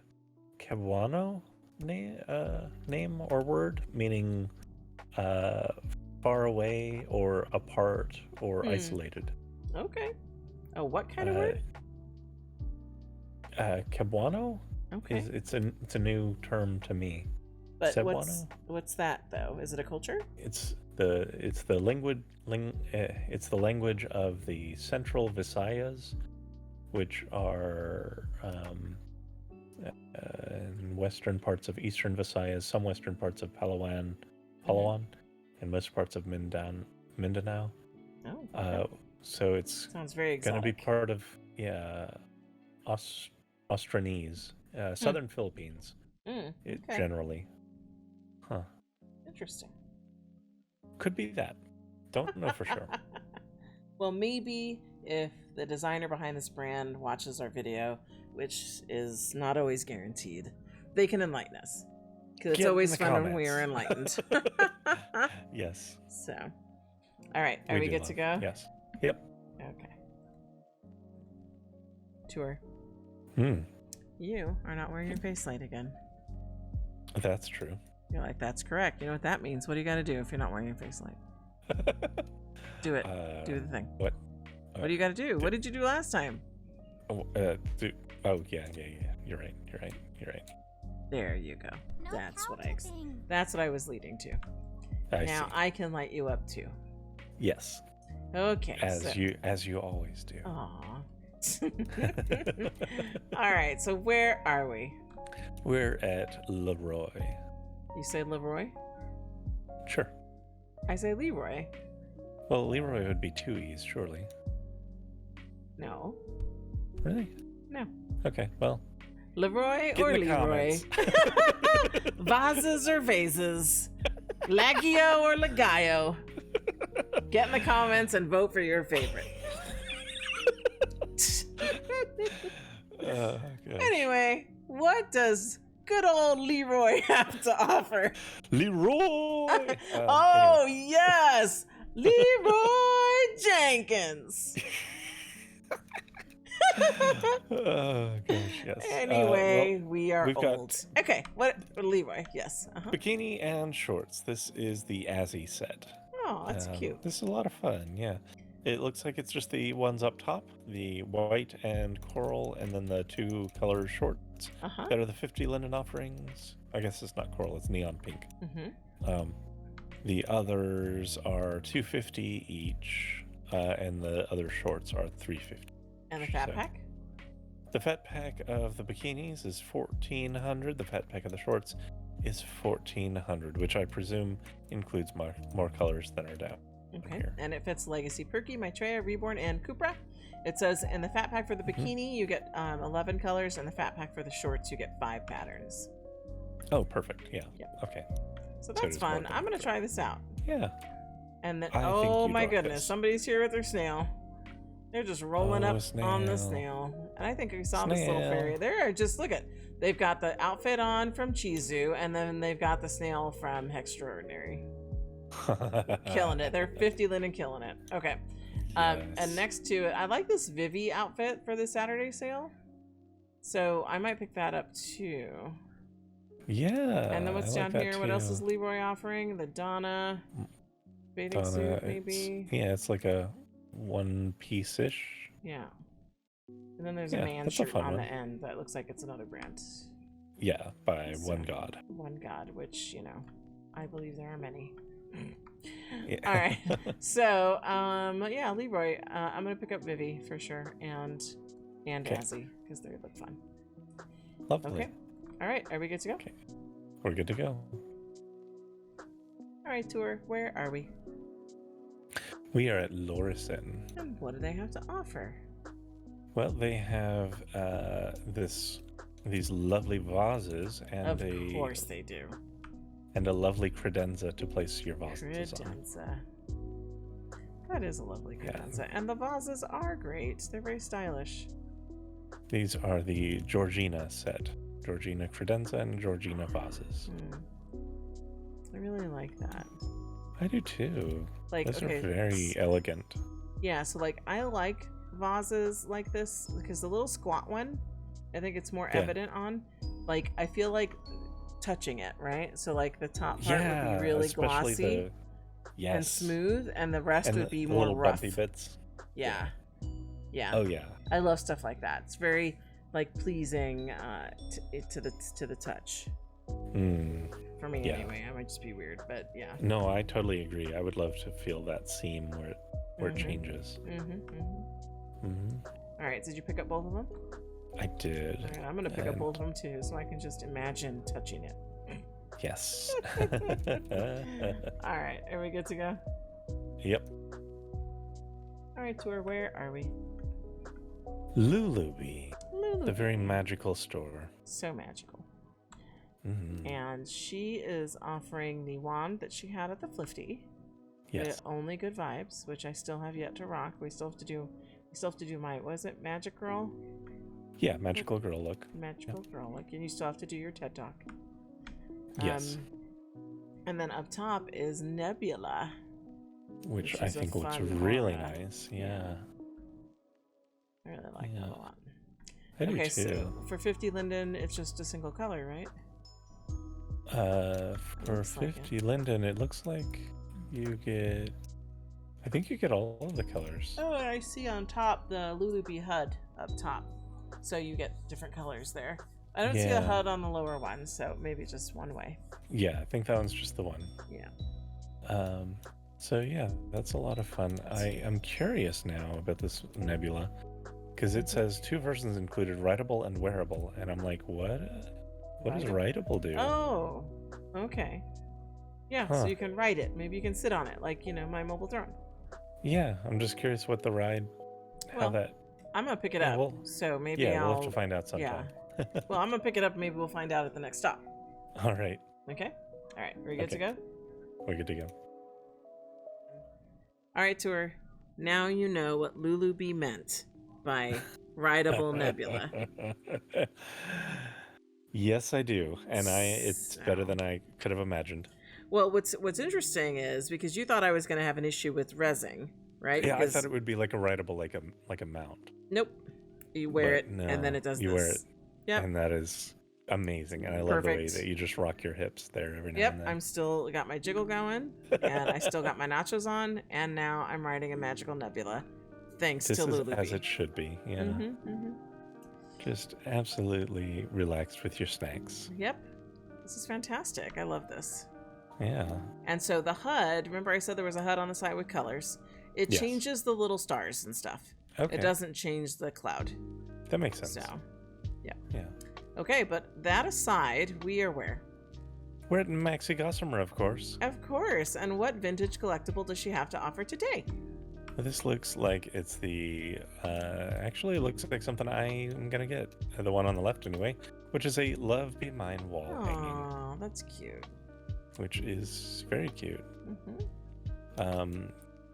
Cebuano name or word, meaning far away or apart or isolated. okay. Oh, what kind of word? Cebuano? Okay. It's a new term to me. But Cebuano? what's that though? Is it a culture? It's the language of the Central Visayas, which are in western parts of Eastern Visayas, some western parts of Palawan, and most parts of Mindanao. Oh. Okay. So it's Sounds very going exotic. to be part of Austronese, southern Philippines, Okay. generally. Huh. Interesting. Could be that. Don't know for sure. Well, maybe if the designer behind this brand watches our video, which is not always guaranteed, they can enlighten us. Because it's always fun when we are enlightened. Yes. So, all right. Are we good to go? Yes. Yep. Okay. Tour. You are not wearing your face light again. That's true. You're like, that's correct. You know what that means? What do you got to do if you're not wearing your face light? Do it. Do the thing. What? What do you got to do? What did you do last time? Oh, yeah. You're right. There you go. That's what I was leading to. I I can light you up too. Yes. Okay. As you always do. Aw. All right. So where are we? We're at Leroy. You say Leroy? Sure. I say Leroy. Well, Leroy would be 2 E's, surely. No. Really? No. Okay, well. Leroy or Leroy? Vases or vases? Lagyo or Lagyo? Get in the comments and vote for your favorite. Anyway, what does good old Leroy have to offer? Leroy! Anyway. Yes! Leroy Jenkins! Oh, gosh, yes. Anyway, we are old. Got... Okay, what Leroy, yes. Bikini and shorts. This is the Azzy set. Oh, that's cute. This is a lot of fun, yeah. It looks like it's just the ones up top, the white and coral, and then the 2 color shorts that are the 50 Linden offerings. I guess it's not coral, it's neon pink. The others are $250 each, and the other shorts are $350. And the fat pack? The fat pack of the bikinis is $1,400. The fat pack of the shorts is $1,400, which I presume includes more colors than are down. Okay, here. And it fits Legacy Perky, Maitreya, Reborn, and Cupra. It says in the fat pack for the bikini, you get 11 colors, and the fat pack for the shorts, you get 5 patterns. Oh, perfect. Yeah. Okay. So that's fun. I'm going to try this out. Yeah. And then, oh my goodness, somebody's here with their snail. They're just rolling up on the snail. And I think we saw this little fairy. They're just, look at, they've got the outfit on from Cheezu, and then they've got the snail from Hextraordinary. Killing it. They're 50 Linden killing it. Okay. And next to it, I like this Vivi outfit for the Saturday sale. So I might pick that up too. Yeah. And then what's down here? What else is Leroy offering? The Donna bathing suit, maybe? Yeah, it's like a one-piece-ish. Yeah. And then there's a man shirt on the end that looks like it's another brand. Yeah, by One God. One God, which, you know, I believe there are many. Yeah. All right. So, yeah, Leroy, I'm going to pick up Vivi for sure, and Azzy, because they look fun. Lovely. Okay. All right. Are we good to go? Okay. We're good to go. All right, Tour. Where are we? We are at Llorisen. And what do they have to offer? Well, they have these lovely vases, and of course they do. And a lovely credenza to place your vases on. Credenza. That is a lovely credenza. Yeah. And the vases are great. They're very stylish. These are the Georgina set. Georgina credenza and Georgina vases. I really like that. I do too. Like, those are very elegant. Yeah, so like I like vases like this because the little squat one, I think it's more evident on. Like, I feel like touching it, right? So like the top part would be really glossy and smooth, and the rest would be more little rough. Bumpy bits. Yeah. Oh yeah. I love stuff like that. It's very like pleasing to the touch. For me, anyway. I might just be weird, but yeah. No, I totally agree. I would love to feel that seam where it changes. All right. Did you pick up both of them? I did. All right, I'm gonna pick up both of them too, so I can just imagine touching it. Yes. All right. Are we good to go? Yep. All right, Tour. Where are we? LuluB. LuluB. The very magical store. So magical. Mm-hmm. And she is offering the wand that she had at the Flifty. Yes. The Only Good Vibes, which I still have yet to rock. We still have to do my, was it Magic Girl? Yeah, magical girl look. Magical Girl look. And you still have to do your TED Talk. Yes. And then up top is Nebula. Which I is a think looks fun really aura. nice. Yeah. I really like that a lot. I do Okay, too. so for 50 Linden, it's just a single color, right? For Looks like 50 Linden, it looks like you get... I think you get all of the colors. Oh, and I see on top the LuluB HUD up top. So you get different colors there. I don't see a HUD on the lower one, so maybe just one way. Yeah, I think that one's just the one. Yeah. So yeah, that's a lot of fun. I am curious now about this Nebula, because it says 2 versions included, writable and wearable, and I'm like, what? What does writable do? Oh, okay. Yeah, so you can write it. Maybe you can sit on it, like, my mobile throne. Yeah, I'm just curious what the ride, how that... I'm going to pick it up, so maybe we'll have to find out sometime. Yeah. Well, I'm going to pick it up, maybe we'll find out at the next stop. All right. Okay? All right, we're good to go? We're good to go. All right, Tour. Now you know what LuluB meant by rideable Nebula. Yes, I do, and it's better than I could have imagined. Well, what's interesting is because you thought I was going to have an issue with rezzing, right? Yeah, because... I thought it would be like a rideable, like a mount. Nope. You wear it, and then it does this. You wear it, and that is amazing. And I love the way that you just rock your hips there every now and then. I'm still got my jiggle going, and I still got my nachos on, and now I'm riding a magical Nebula, thanks to LuluB. This is as it should be. Yeah. Mm-hmm. Just absolutely relaxed with your snacks. Yep. This is fantastic. I love this. Yeah. And so the HUD, remember I said there was a HUD on the side with colors? It changes the little stars and stuff. Okay. It doesn't change the cloud. That makes sense. So, yeah. Yeah. Okay, but that aside, we are where? We're at Maxi Gossamer, of course. Of course. And what vintage collectible does she have to offer today? Well, this looks like it's the... actually, it looks like something I am going to get. The one on the left, anyway. Which is a Love Be Mine wall hanging. Oh, that's cute. Which is very cute. Mm-hmm.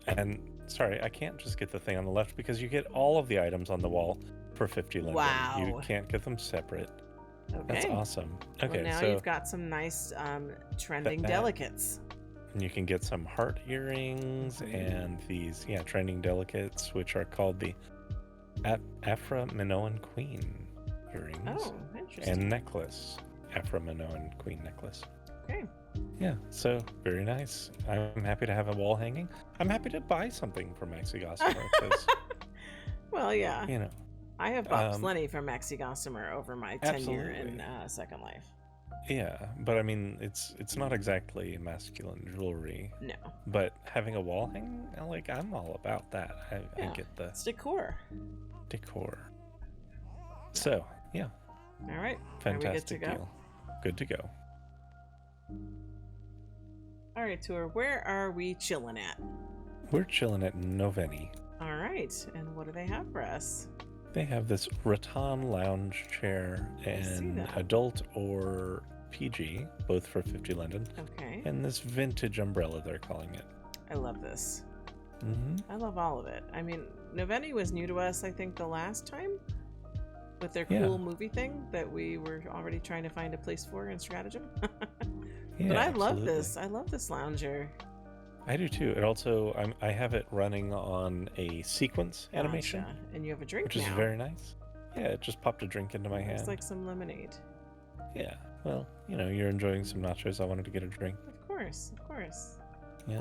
And, sorry, I can't just get the thing on the left because you get all of the items on the wall for 50 Linden. Wow. You can't get them separate. Okay. That's awesome. Okay, well, now you've got some nice trending delicates. And you can get some heart earrings and these, trending delicates, which are called the Afro-Minoan Queen earrings. Oh, interesting. And necklace. Afro-Minoan Queen necklace. Okay. Yeah, so very nice. I'm happy to have a wall hanging. I'm happy to buy something from Maxi Gossamer. Well, yeah. I have bought plenty from Maxi Gossamer over my tenure in Second Life. Yeah, but I mean, it's not exactly masculine jewelry. No. But having a wall hanging, I'm all about that. I get the... It's decor. So, yeah. All right. Fantastic deal. Good to go. All right, Tour. Where are we chilling at? We're chilling at Noveny. All right. And what do they have for us? They have this rattan lounge chair and adult or PG, both for 50 Linden. Okay. And this vintage umbrella, they're calling it. I love this. Mm-hmm. I love all of it. I mean, Noveny was new to us, I think, the last time with their cool movie thing that we were already trying to find a place for in Stratagem. But I love this. I love this lounger. I do too. It also, I have it running on a sequence animation. And you have a drink which is very nice. Yeah, it just popped a drink into my hand. It's like some lemonade. Yeah. Well, you're enjoying some nachos. I wanted to get a drink. Of course. Yeah.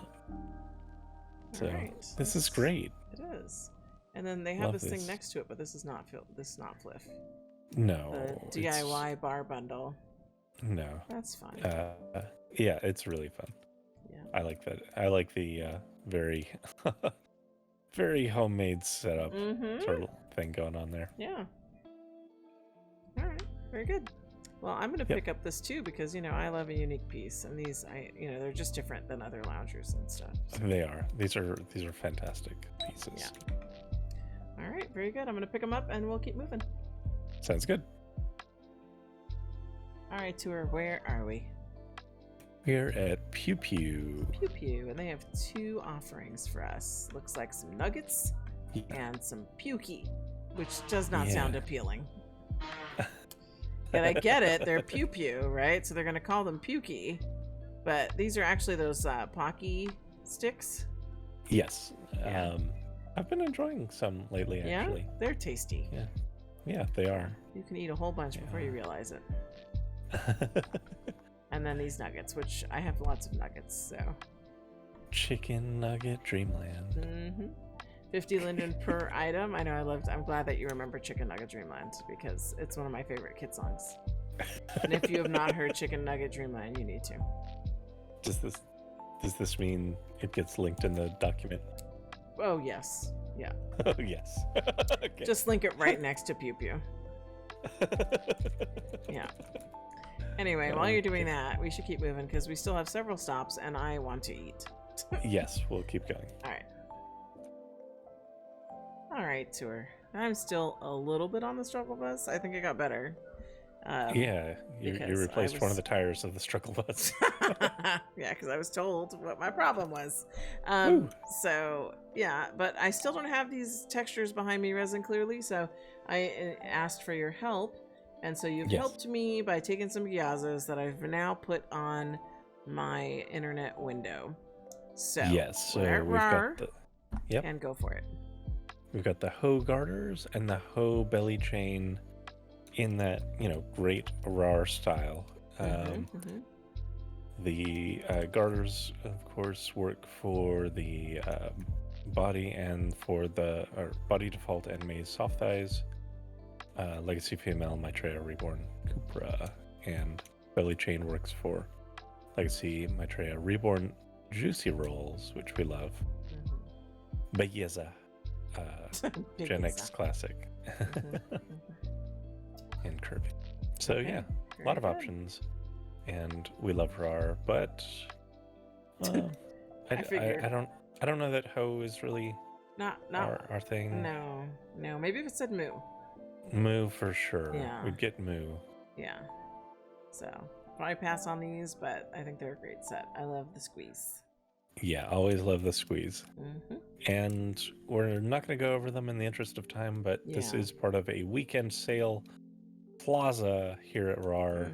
So this is great. It is. And then they have this thing next to it, but this is not Fliff. No. The DIY bar bundle. No. That's fine. Yeah, it's really fun. Yeah. I like that. I like the very, very homemade setup sort of thing going on there. Yeah. All right. Very good. Well, I'm going to pick up this too because, I love a unique piece, and these, they're just different than other loungers and stuff. So. They are. These are fantastic pieces. Yeah. All right. Very good. I'm going to pick them up, and we'll keep moving. Sounds good. All right, Tour, where are we? We're at PewPew. PewPew, and they have 2 offerings for us. Looks like some nuggets and some pukey, which does not sound appealing. But I get it, they're PewPew, right? So they're going to call them pukey. But these are actually those Pocky sticks. Yes. I've been enjoying some lately, actually. Yeah, they're tasty. Yeah, they are. You can eat a whole bunch before you realize it. And then these nuggets, which I have lots of nuggets, so. Chicken nugget dreamland. 50 Linden per item. I know I'm glad that you remember Chicken Nugget Dreamland because it's one of my favorite kid songs. And if you have not heard Chicken Nugget Dreamland, you need to. Does this mean it gets linked in the document? Oh, yes. Yeah. Oh, yes. Okay. Just link it right next to PewPew. Yeah. Anyway, while you're doing that, we should keep moving because we still have several stops and I want to eat. Yes, we'll keep going. All right. All right, Tour. I'm still a little bit on the struggle bus. I think it got better. Yeah, you replaced one of the tires of the struggle bus. Yeah, because I was told what my problem was. So, yeah, but I still don't have these textures behind me resin clearly, so I asked for your help. And so you've helped me by taking some gyazas that I've now put on my internet window. So, yes, so we're at we've Rawr, got the... and go for it. We've got the hoe garters and the hoe belly chain in that, great Rawr style. The garters, of course, work for the body and for the body default and maze soft thighs. Legacy female Maitreya reborn Cupra, and belly chain works for Legacy Maitreya reborn juicy rolls, which we love. Belleza. Gen X classic. And Kirby. So yeah, a lot of options, and we love Rawr, but I don't know that hoe is really not our thing. No, maybe if it said moo. Moo for sure. Yeah. We'd get moo. Yeah. So probably pass on these, but I think they're a great set. I love the squeeze. Yeah, always love the squeeze. And we're not going to go over them in the interest of time, but this is part of a weekend sale plaza here at Rawr.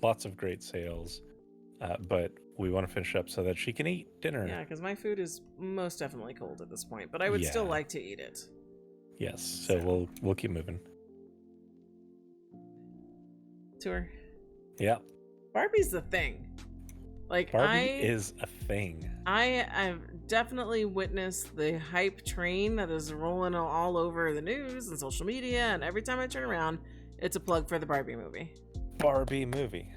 Lots of great sales, but we want to finish up so that she can eat dinner. Yeah, because my food is most definitely cold at this point, but I would still like to eat it. Yes, so we'll keep moving. Tour. Yeah. Barbie's the thing. Like, Barbie is a thing. I've definitely witnessed the hype train that is rolling all over the news and social media, and every time I turn around, it's a plug for the Barbie movie. Barbie movie.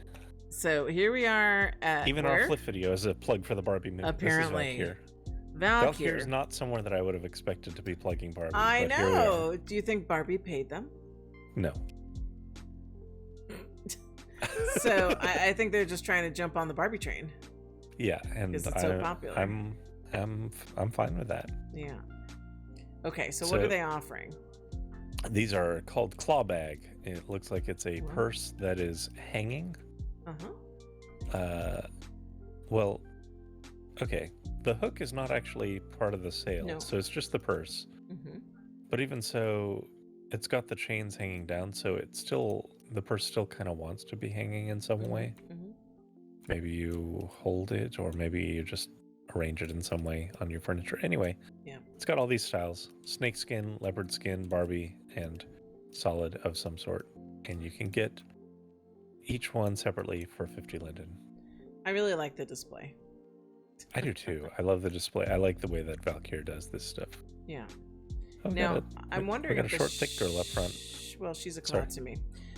So here we are at even where? Our flip video is a plug for the Barbie movie. Apparently. This is Valkyr. Valkyr is not somewhere that I would have expected to be plugging Barbie. I know. Do you think Barbie paid them? No. So I think they're just trying to jump on the Barbie train. Yeah, and because it's so popular. I'm fine with that. Yeah. Okay, so what are they offering? These are called claw bag. It looks like it's a purse that is hanging. Well, okay. The hook is not actually part of the sale, so it's just the purse. But even so, it's got the chains hanging down, so the purse still kind of wants to be hanging in some way. Maybe you hold it, or maybe you just arrange it in some way on your furniture. Anyway, it's got all these styles: snake skin, leopard skin, Barbie, and solid of some sort. And you can get each one separately for 50 Linden. I really like the display. I do too. I love the display. I like the way that Valkyr does this stuff. Yeah. Oh, now, I'm wondering we got a short, thick girl up front. Well, she's a cloud to me.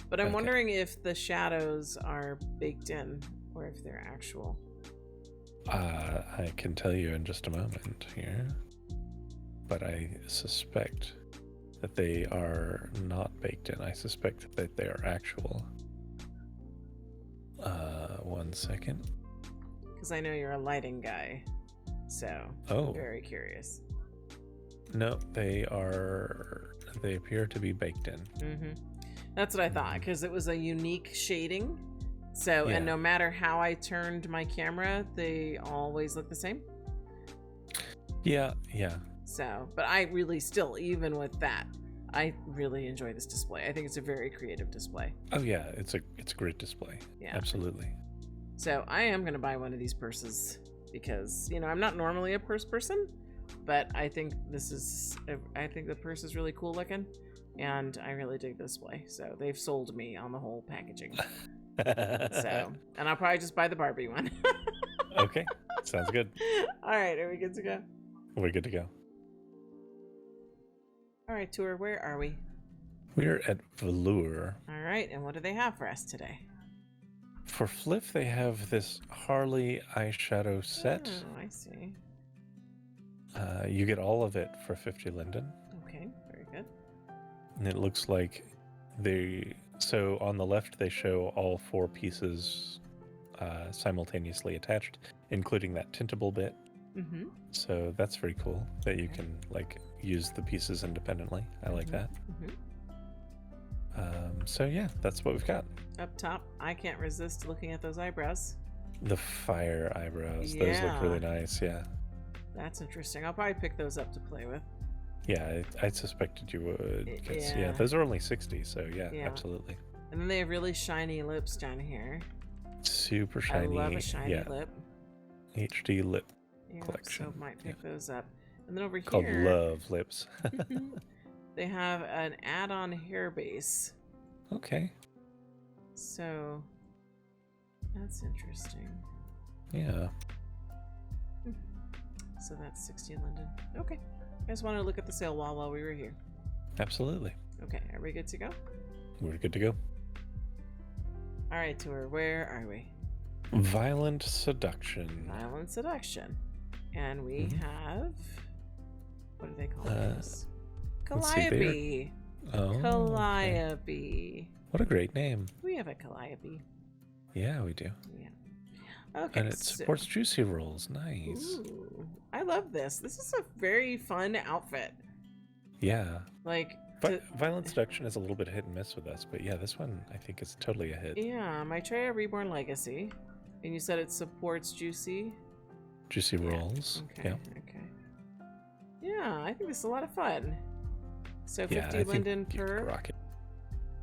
But I'm wondering if the shadows are baked in or if they're actual. I can tell you in just a moment here. But I suspect that they are not baked in. I suspect that they are actual. 1 second. Because I know you're a lighting guy. So, very curious. No, they appear to be baked in. That's what I thought, because it was a unique shading. So, and no matter how I turned my camera, they always look the same. Yeah. So, but I really still, even with that, I really enjoy this display. I think it's a very creative display. Oh yeah, it's a great display. Yeah, absolutely. So I am gonna buy one of these purses because I'm not normally a purse person, but I think I think the purse is really cool looking, and I really dig the display. So they've sold me on the whole packaging. So, and I'll probably just buy the Barbie one. Okay, sounds good. All right, are we good to go? We're good to go. All right, Tour, where are we? We're at Velour. All right, and what do they have for us today? For FLF, they have this Harley eyeshadow set. Oh, I see. You get all of it for 50 Linden. Okay, very good. And it looks like so on the left, they show all 4 pieces simultaneously attached, including that tintable bit. Mm-hmm. So that's very cool that you can use the pieces independently. I like that. Mm-hmm. So yeah, that's what we've got. Up top, I can't resist looking at those eyebrows. The fire eyebrows. Yeah. Those look really nice. Yeah. That's interesting. I'll probably pick those up to play with. Yeah, I suspected you would. Yeah. Those are only 60, so yeah, absolutely. And then they have really shiny lips down here. Super shiny. I love a shiny lip. HD lip Yeah, collection. so might pick those up. And then over here, called Love Lips. they have an add-on hair base. Okay. So that's interesting. Yeah. So that's 60 in London. Okay. I just wanted to look at the sale wall while we were here. Absolutely. Okay, are we good to go? We're good to go. All right, Tour, where are we? Violent Seduction. Violent Seduction. And we have... What do they call this? Calliope. Oh. Calliope. Okay. What a great name. We have a Calliope. Yeah, we do. Yeah. Okay. And it supports juicy rolls. Nice. Ooh, I love this. This is a very fun outfit. Yeah. Violent Seduction is a little bit hit and miss with us, but yeah, this one I think is totally a hit. Yeah, my Traya Reborn Legacy. And you said it supports juicy rolls. Okay. Yeah. Okay. Yeah, I think this is a lot of fun. So 50 I Linden think you per. could rock it.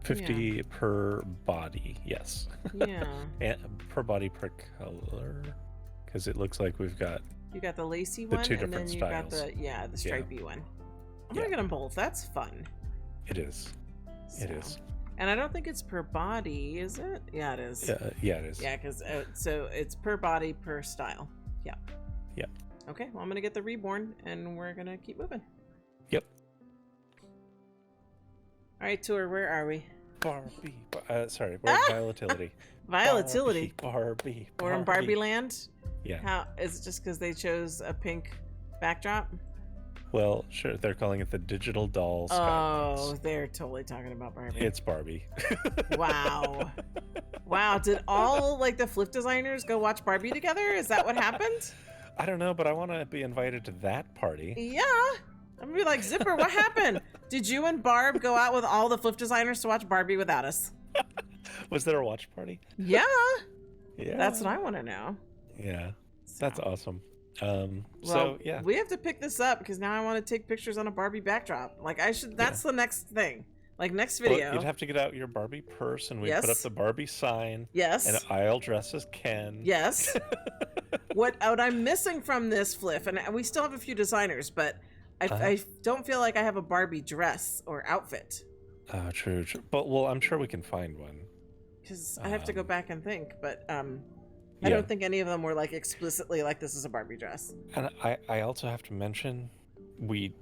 50 per body, yes. Yeah. And per body per color, because it looks like we've got You got the lacy one, two and then different you styles. got the stripy one. I'm gonna get them both. That's fun. It is. It is. And I don't think it's per body, is it? Yeah, it is. Yeah, it is. Yeah, because so it's per body per style. Yeah. Yeah. Okay, well I'm gonna get the Reborn, and we're gonna keep moving. Yep. All right, Tour, where are we? Barbie. Sorry, we're at Violetility. Violetility. Barbie. We're in Barbie Land. Yeah. How is it just because they chose a pink backdrop? Well, sure. They're calling it the digital doll. Oh, they're totally talking about Barbie. It's Barbie. Wow. Wow. Did all the FLF designers go watch Barbie together? Is that what happened? I don't know, but I want to be invited to that party. Yeah. I'm gonna be like, Zipper, what happened? Did you and Barb go out with all the FLF designers to watch Barbie without us? Was there a watch party? Yeah. Yeah. That's what I want to know. Yeah. So. That's awesome. Well, yeah. We have to pick this up because now I want to take pictures on a Barbie backdrop. That's the next thing. Next video. Well, you'd have to get out your Barbie purse and we put up the Barbie sign. Yes. And I'll dress as Ken. Yes. What I'm missing from this FLF, and we still have a few designers, but I don't feel like I have a Barbie dress or outfit. Oh, true. But I'm sure we can find one. Because I have to go back and think, but I don't think any of them were explicitly this is a Barbie dress. And I also have to mention, we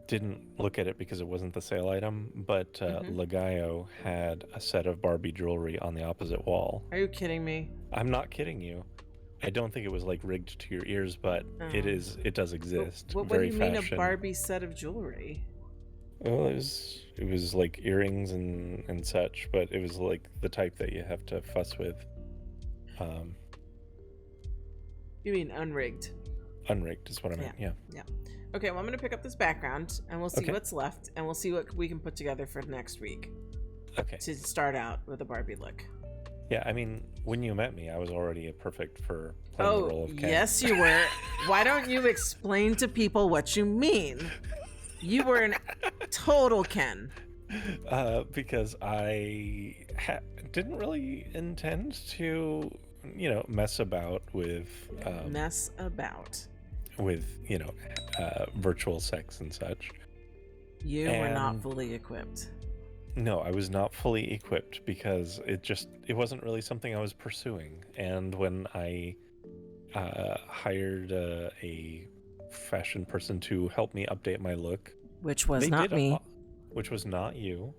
didn't look at it because it wasn't the sale item, but Lagyo had a set of Barbie jewelry on the opposite wall. Are you kidding me? I'm not kidding you. I don't think it was rigged to your ears, but it does exist. What do you mean a Barbie set of jewelry? Well, it was earrings and such, but it was the type that you have to fuss with. You mean unrigged? Unrigged is what I meant, yeah. Okay, well I'm going to pick up this background, and we'll see what's left, and we'll see what we can put together for next week. Okay. to start out with a Barbie look. Yeah, I mean, when you met me, I was already perfect for playing the role of Ken. Yes, you were. Why don't you explain to people what you mean? You were an total Ken. Because I didn't really intend to, mess about with virtual sex and such. You were not fully equipped. No, I was not fully equipped because it wasn't really something I was pursuing. And when I hired a fashion person to help me update my look, which was not me, which was not you,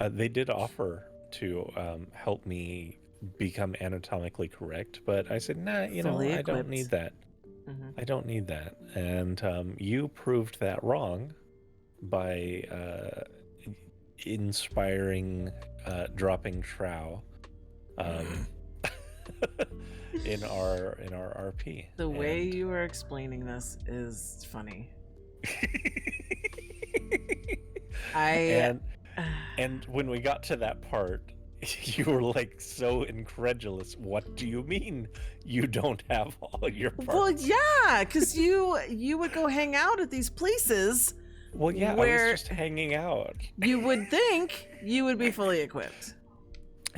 they did offer to help me become anatomically correct, but I said, nah, I don't need that. I don't need that. And you proved that wrong by inspiring dropping trow in our RP. The way you were explaining this is funny. And when we got to that part, you were like so incredulous. What do you mean you don't have all your parts? Well, yeah, because you would go hang out at these places. Well, yeah, where I was just hanging out. You would think you would be fully equipped.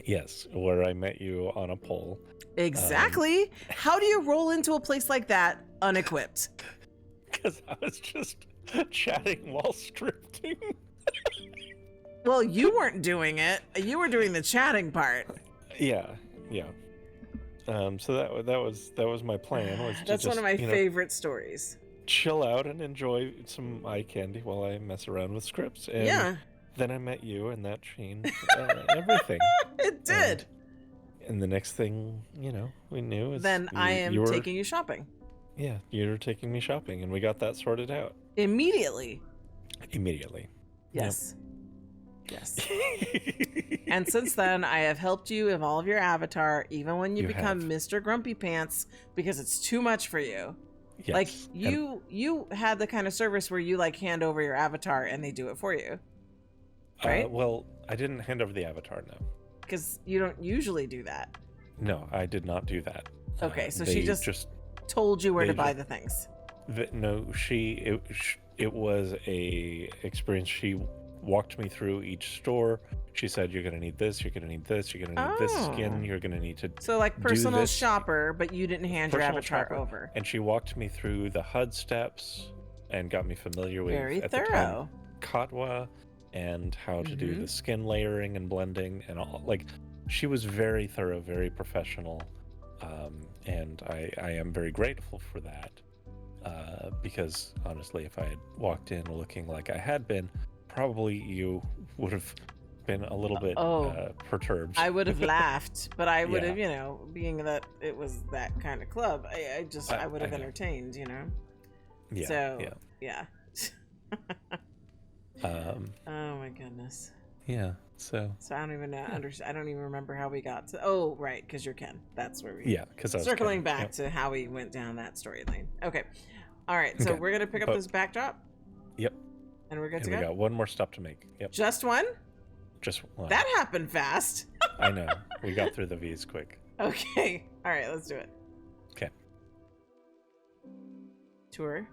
Yes, where I met you on a pole. Exactly. How do you roll into a place like that unequipped? Because I was just chatting while scripting. Well, you weren't doing it. You were doing the chatting part. Yeah. So that was my plan. Was That's just, one of my favorite stories. Chill out and enjoy some eye candy while I mess around with scripts. And then I met you, and that changed everything. It did. And the next thing, we knew is then I am taking you shopping. Yeah, you were taking me shopping, and we got that sorted out. Immediately. Yes. Yep. Yes. And since then, I have helped you evolve your avatar, even when you become Mr. Grumpy Pants, because it's too much for you. Yes. Like, you had the kind of service where you, hand over your avatar and they do it for you. Right? Well, I didn't hand over the avatar, no. Because you don't usually do that. No, I did not do that. Okay, so she just told you where to buy the things. No, it was a experience. She walked me through each store. She said, you're going to need this, you're going to need this, you're going to need this skin, you're going to need to So like personal shopper, but you didn't hand your avatar over. And she walked me through the HUD steps and got me familiar with, very at thorough, the time, Katwa, and how to do the skin layering and blending and all. Like, she was very thorough, very professional. And I am very grateful for that. Because honestly, if I had walked in looking like I had been, probably you would have been a little bit perturbed. I would have laughed, but I would have, being that it was that kind of club, I would have entertained, Yeah. So, yeah. Oh my goodness. Yeah. So I don't even know. I don't even remember how we got to. Oh, right, because you're Ken. That's where we. Yeah, because I was circling back to how we went down that storyline. Okay. All right. So we're gonna pick up this backdrop. Yep. And we're good to go. We got one more stop to make. Yep. Just one? Just one. That happened fast. I know. We got through the V's quick. Okay. All right. Let's do it. Okay. Tour.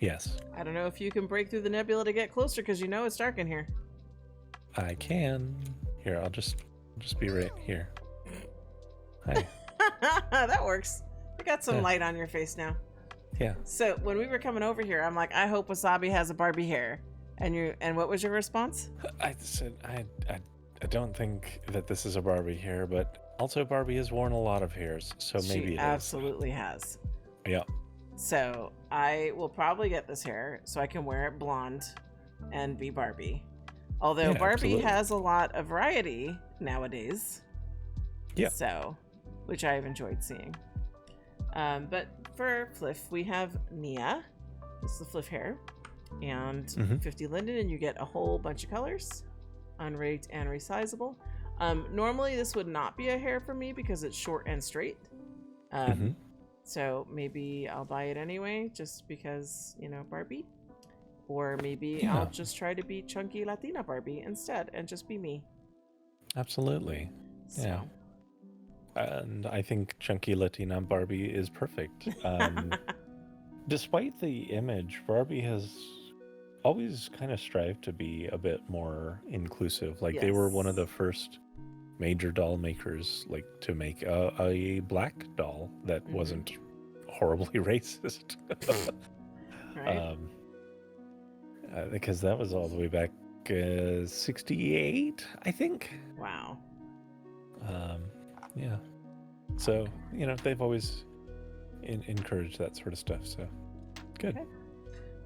Yes. I don't know if you can break through the nebula to get closer because it's dark in here. I can. Here, I'll just be right here. Hi. That works. You got some light on your face now. Yeah. So when we were coming over here, I'm like, I hope Wasabi has a Barbie hair. And what was your response? I said I don't think that this is a Barbie hair, but also Barbie has worn a lot of hairs, so maybe she absolutely has. Yeah. So I will probably get this hair so I can wear it blonde and be Barbie. Although Barbie has a lot of variety nowadays. Yeah. So, which I've enjoyed seeing. But for Fliff, we have Nia. This is the Fliff hair. And 50 Linden, and you get a whole bunch of colors. Unraked and resizable. Normally this would not be a hair for me because it's short and straight. So maybe I'll buy it anyway, just because, Barbie. Or maybe I'll just try to be chunky Latina Barbie instead and just be me. Absolutely. So. Yeah. And I think chunky Latina Barbie is perfect. Despite the image, Barbie has always kind of strived to be a bit more inclusive. Like they were one of the first major doll makers, like to make a black doll that wasn't horribly racist. Right. Because that was all the way back 68, I think. Wow. Yeah. So, they've always encouraged that sort of stuff. So, good. Okay.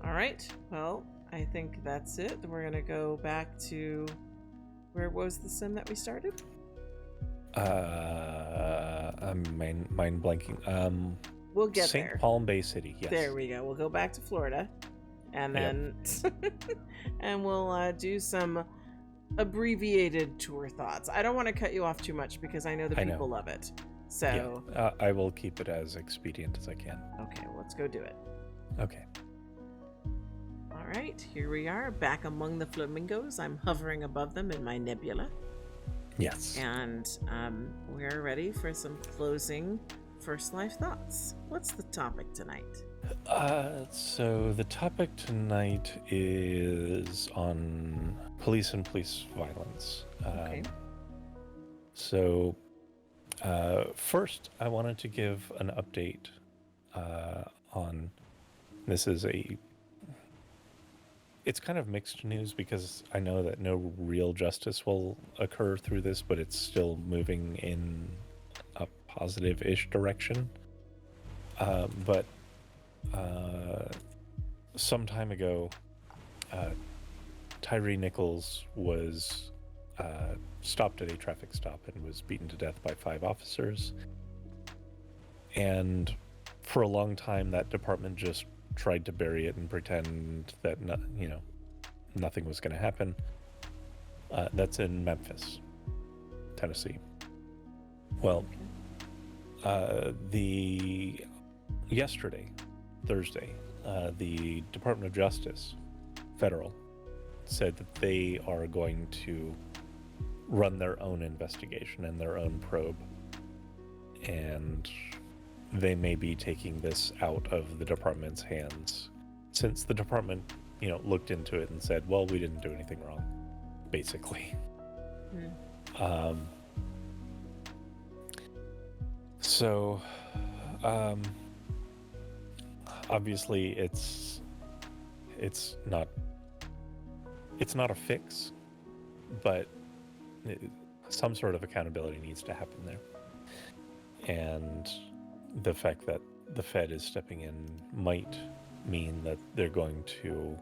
All right. Well, I think that's it. We're going to go back to where was the sim that we started? I'm mind blanking. We'll get St. there. Palm Bay City. Yes. There we go. We'll go back to Florida, and then and we'll do some abbreviated tour thoughts. I don't want to cut you off too much because I know the people love it. So I will keep it as expedient as I can. Okay, well, let's go do it. Okay. All right, here we are back among the flamingos. I'm hovering above them in my nebula. Yes. And we're ready for some closing First Life thoughts. What's the topic tonight? So the topic tonight is on police and police violence. Okay. So first, I wanted to give an update on this. It's kind of mixed news because I know that no real justice will occur through this, but it's still moving in a positive-ish direction. But some time ago, Tyree Nichols was stopped at a traffic stop and was beaten to death by 5 officers. And for a long time, that department just tried to bury it and pretend that nothing was going to happen. That's in Memphis, Tennessee. Well, Thursday, the Department of Justice, federal, said that they are going to run their own investigation and their own probe, and they may be taking this out of the department's hands, since the department, looked into it and said, well, we didn't do anything wrong, basically. So, obviously it's not a fix, but some sort of accountability needs to happen there. And the fact that the Fed is stepping in might mean that they're going to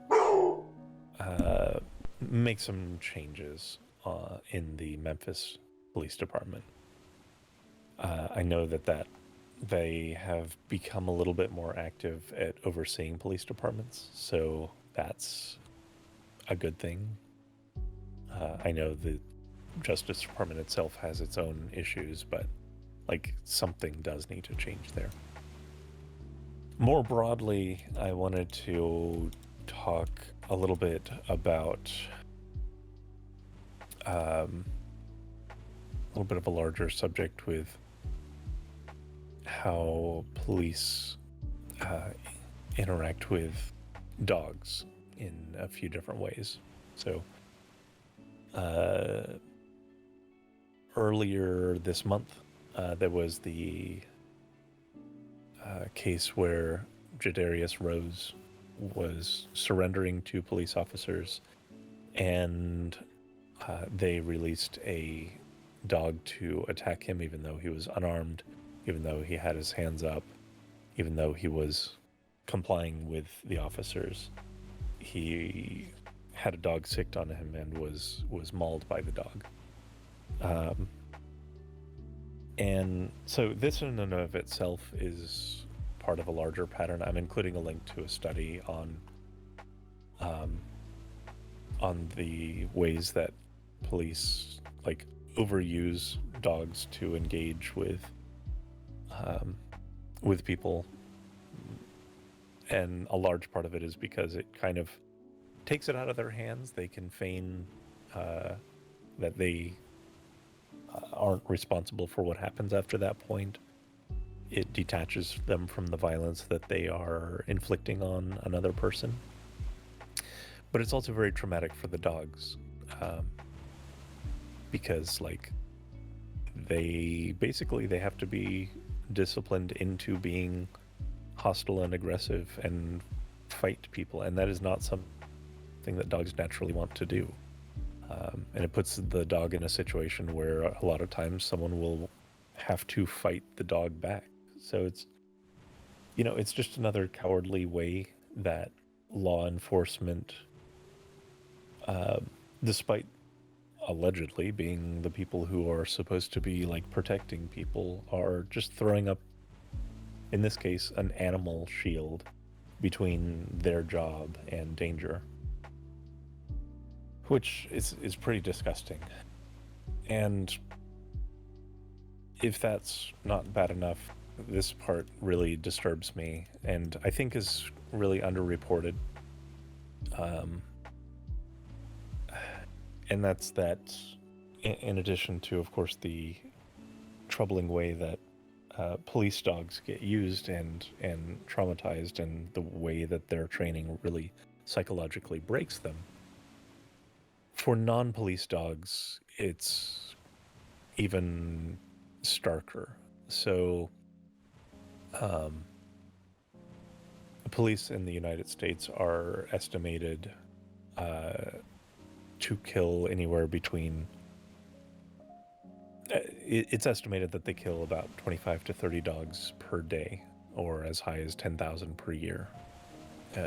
make some changes in the Memphis Police Department. I know that they have become a little bit more active at overseeing police departments, so that's a good thing. I know the Justice Department itself has its own issues, but something does need to change there. More broadly, I wanted to talk a little bit about a little bit of a larger subject with how police interact with dogs in a few different ways. So earlier this month, there was the case where Jadarius Rose was surrendering to police officers, and they released a dog to attack him even though he was unarmed, even though he had his hands up, even though he was complying with the officers. He had a dog sicked on him and was mauled by the dog. And so this in and of itself is part of a larger pattern. I'm including a link to a study on the ways that police overuse dogs to engage with people, and a large part of it is because it kind of takes it out of their hands. They can feign that they aren't responsible for what happens after that point. It detaches them from the violence that they are inflicting on another person. But it's also very traumatic for the dogs, because like they have to be disciplined into being hostile and aggressive and fight people, and that is not something that dogs naturally want to do. And it puts the dog in a situation where a lot of times someone will have to fight the dog back. So it's, you know, it's just another cowardly way that law enforcement, despite allegedly being the people who are supposed to be like protecting people, are just throwing up, in this case, an animal shield between their job and danger, which is pretty disgusting. And if that's not bad enough, this part really disturbs me and I think is really underreported. And that's that in addition to, of course, the troubling way that police dogs get used and traumatized, and the way that their training really psychologically breaks them. For non-police dogs, it's even starker. So, police in the United States are estimated to kill anywhere between... it's estimated that they kill about 25 to 30 dogs per day, or as high as 10,000 per year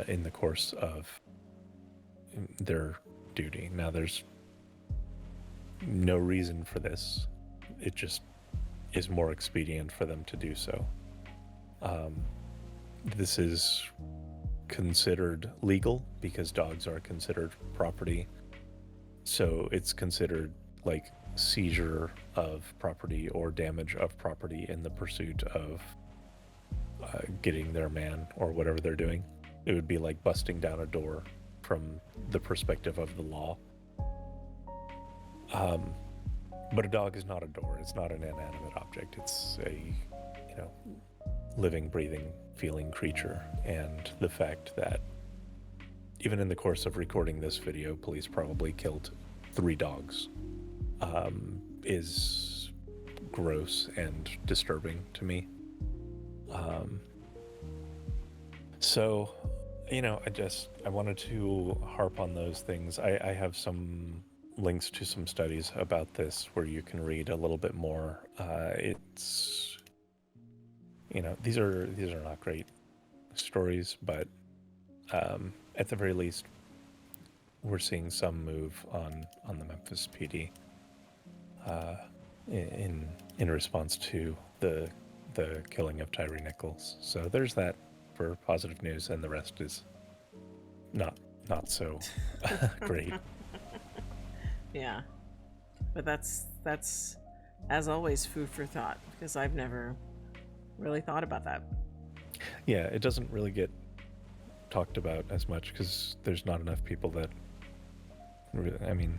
in the course of their duty. Now, there's no reason for this. It just is more expedient for them to do so. This is considered legal because dogs are considered property. So it's considered like seizure of property or damage of property in the pursuit of getting their man or whatever they're doing. It would be like busting down a door from the perspective of the law. But a dog is not a door. It's not an inanimate object. It's a, you know, living, breathing, feeling creature. And the fact that even in the course of recording this video, police probably killed 3 dogs, is gross and disturbing to me. So, you know, I wanted to harp on those things. I have some links to some studies about this where you can read a little bit more. It's, you know, these are not great stories, but at the very least, we're seeing some move on the Memphis PD in response to the killing of Tyree Nichols. So there's that for positive news, and the rest is not so great. Yeah, but that's as always food for thought, because I've never really thought about that. Yeah, it doesn't really get talked about as much because there's not enough people that really, I mean,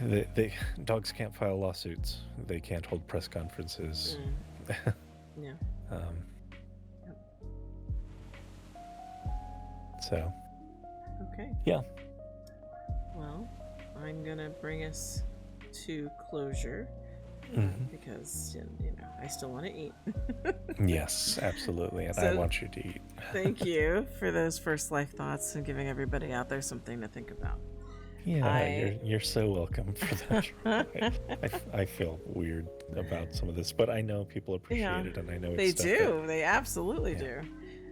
they dogs can't file lawsuits, they can't hold press conferences. Yeah. So okay. Yeah. Well, I'm gonna bring us to closure, because you know I still want to eat. Yes, absolutely, and So, I want you to eat. Thank you for those first life thoughts and giving everybody out there something to think about. Yeah, you're so welcome for that. I feel weird about some of this, but I know people appreciate it, and I know it's they do. They absolutely do.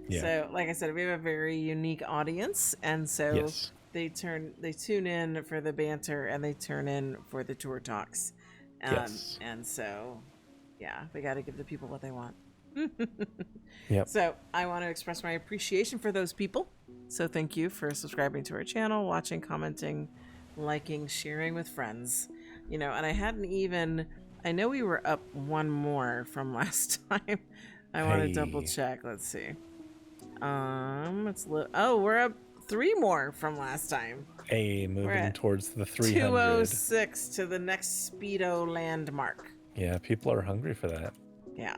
Yeah. So, like I said, we have a very unique audience, and so Yes. they tune in for the banter, and they turn in for the tour talks. Yes. And so, yeah, we got to give the people what they want. Yep. So I want to express my appreciation for those people. So thank you for subscribing to our channel, watching, commenting, liking, sharing with friends. You know, and I know we were up one more from last time. I want to double check. Let's see. We're up 3 more from last time. Hey, We're moving at towards the 300. 206 to the next Speedo landmark. Yeah, people are hungry for that. Yeah.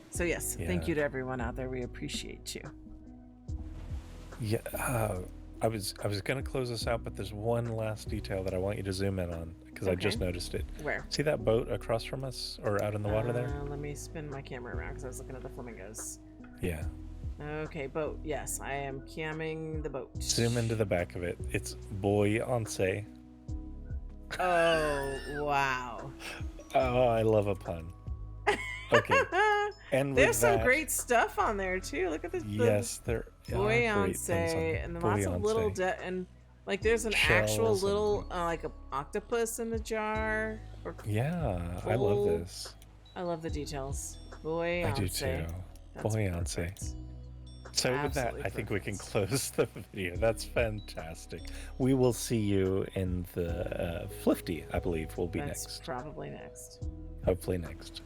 So yes, thank you to everyone out there. We appreciate you. Yeah, I was gonna close this out, but there's one last detail that I want you to zoom in on because I just noticed it. Where? See that boat across from us or out in the water there? Let me spin my camera around because I was looking at the flamingos. Yeah. Okay, boat. Yes, I am camming the boat. Zoom into the back of it. It's Boy-once. Oh, wow. Oh, I love a pun. Okay. And there's some great stuff on there too. Look at this. Yes, there are great puns on there. And then lots of little and like there's an actual little like a octopus in the jar. Yeah, I love this. I love the details. Boy-once. I do too. Boy-once. So with that, I think we can close the video. That's fantastic. We will see you in the Flifty, I believe, will be next. That's probably next. Hopefully next.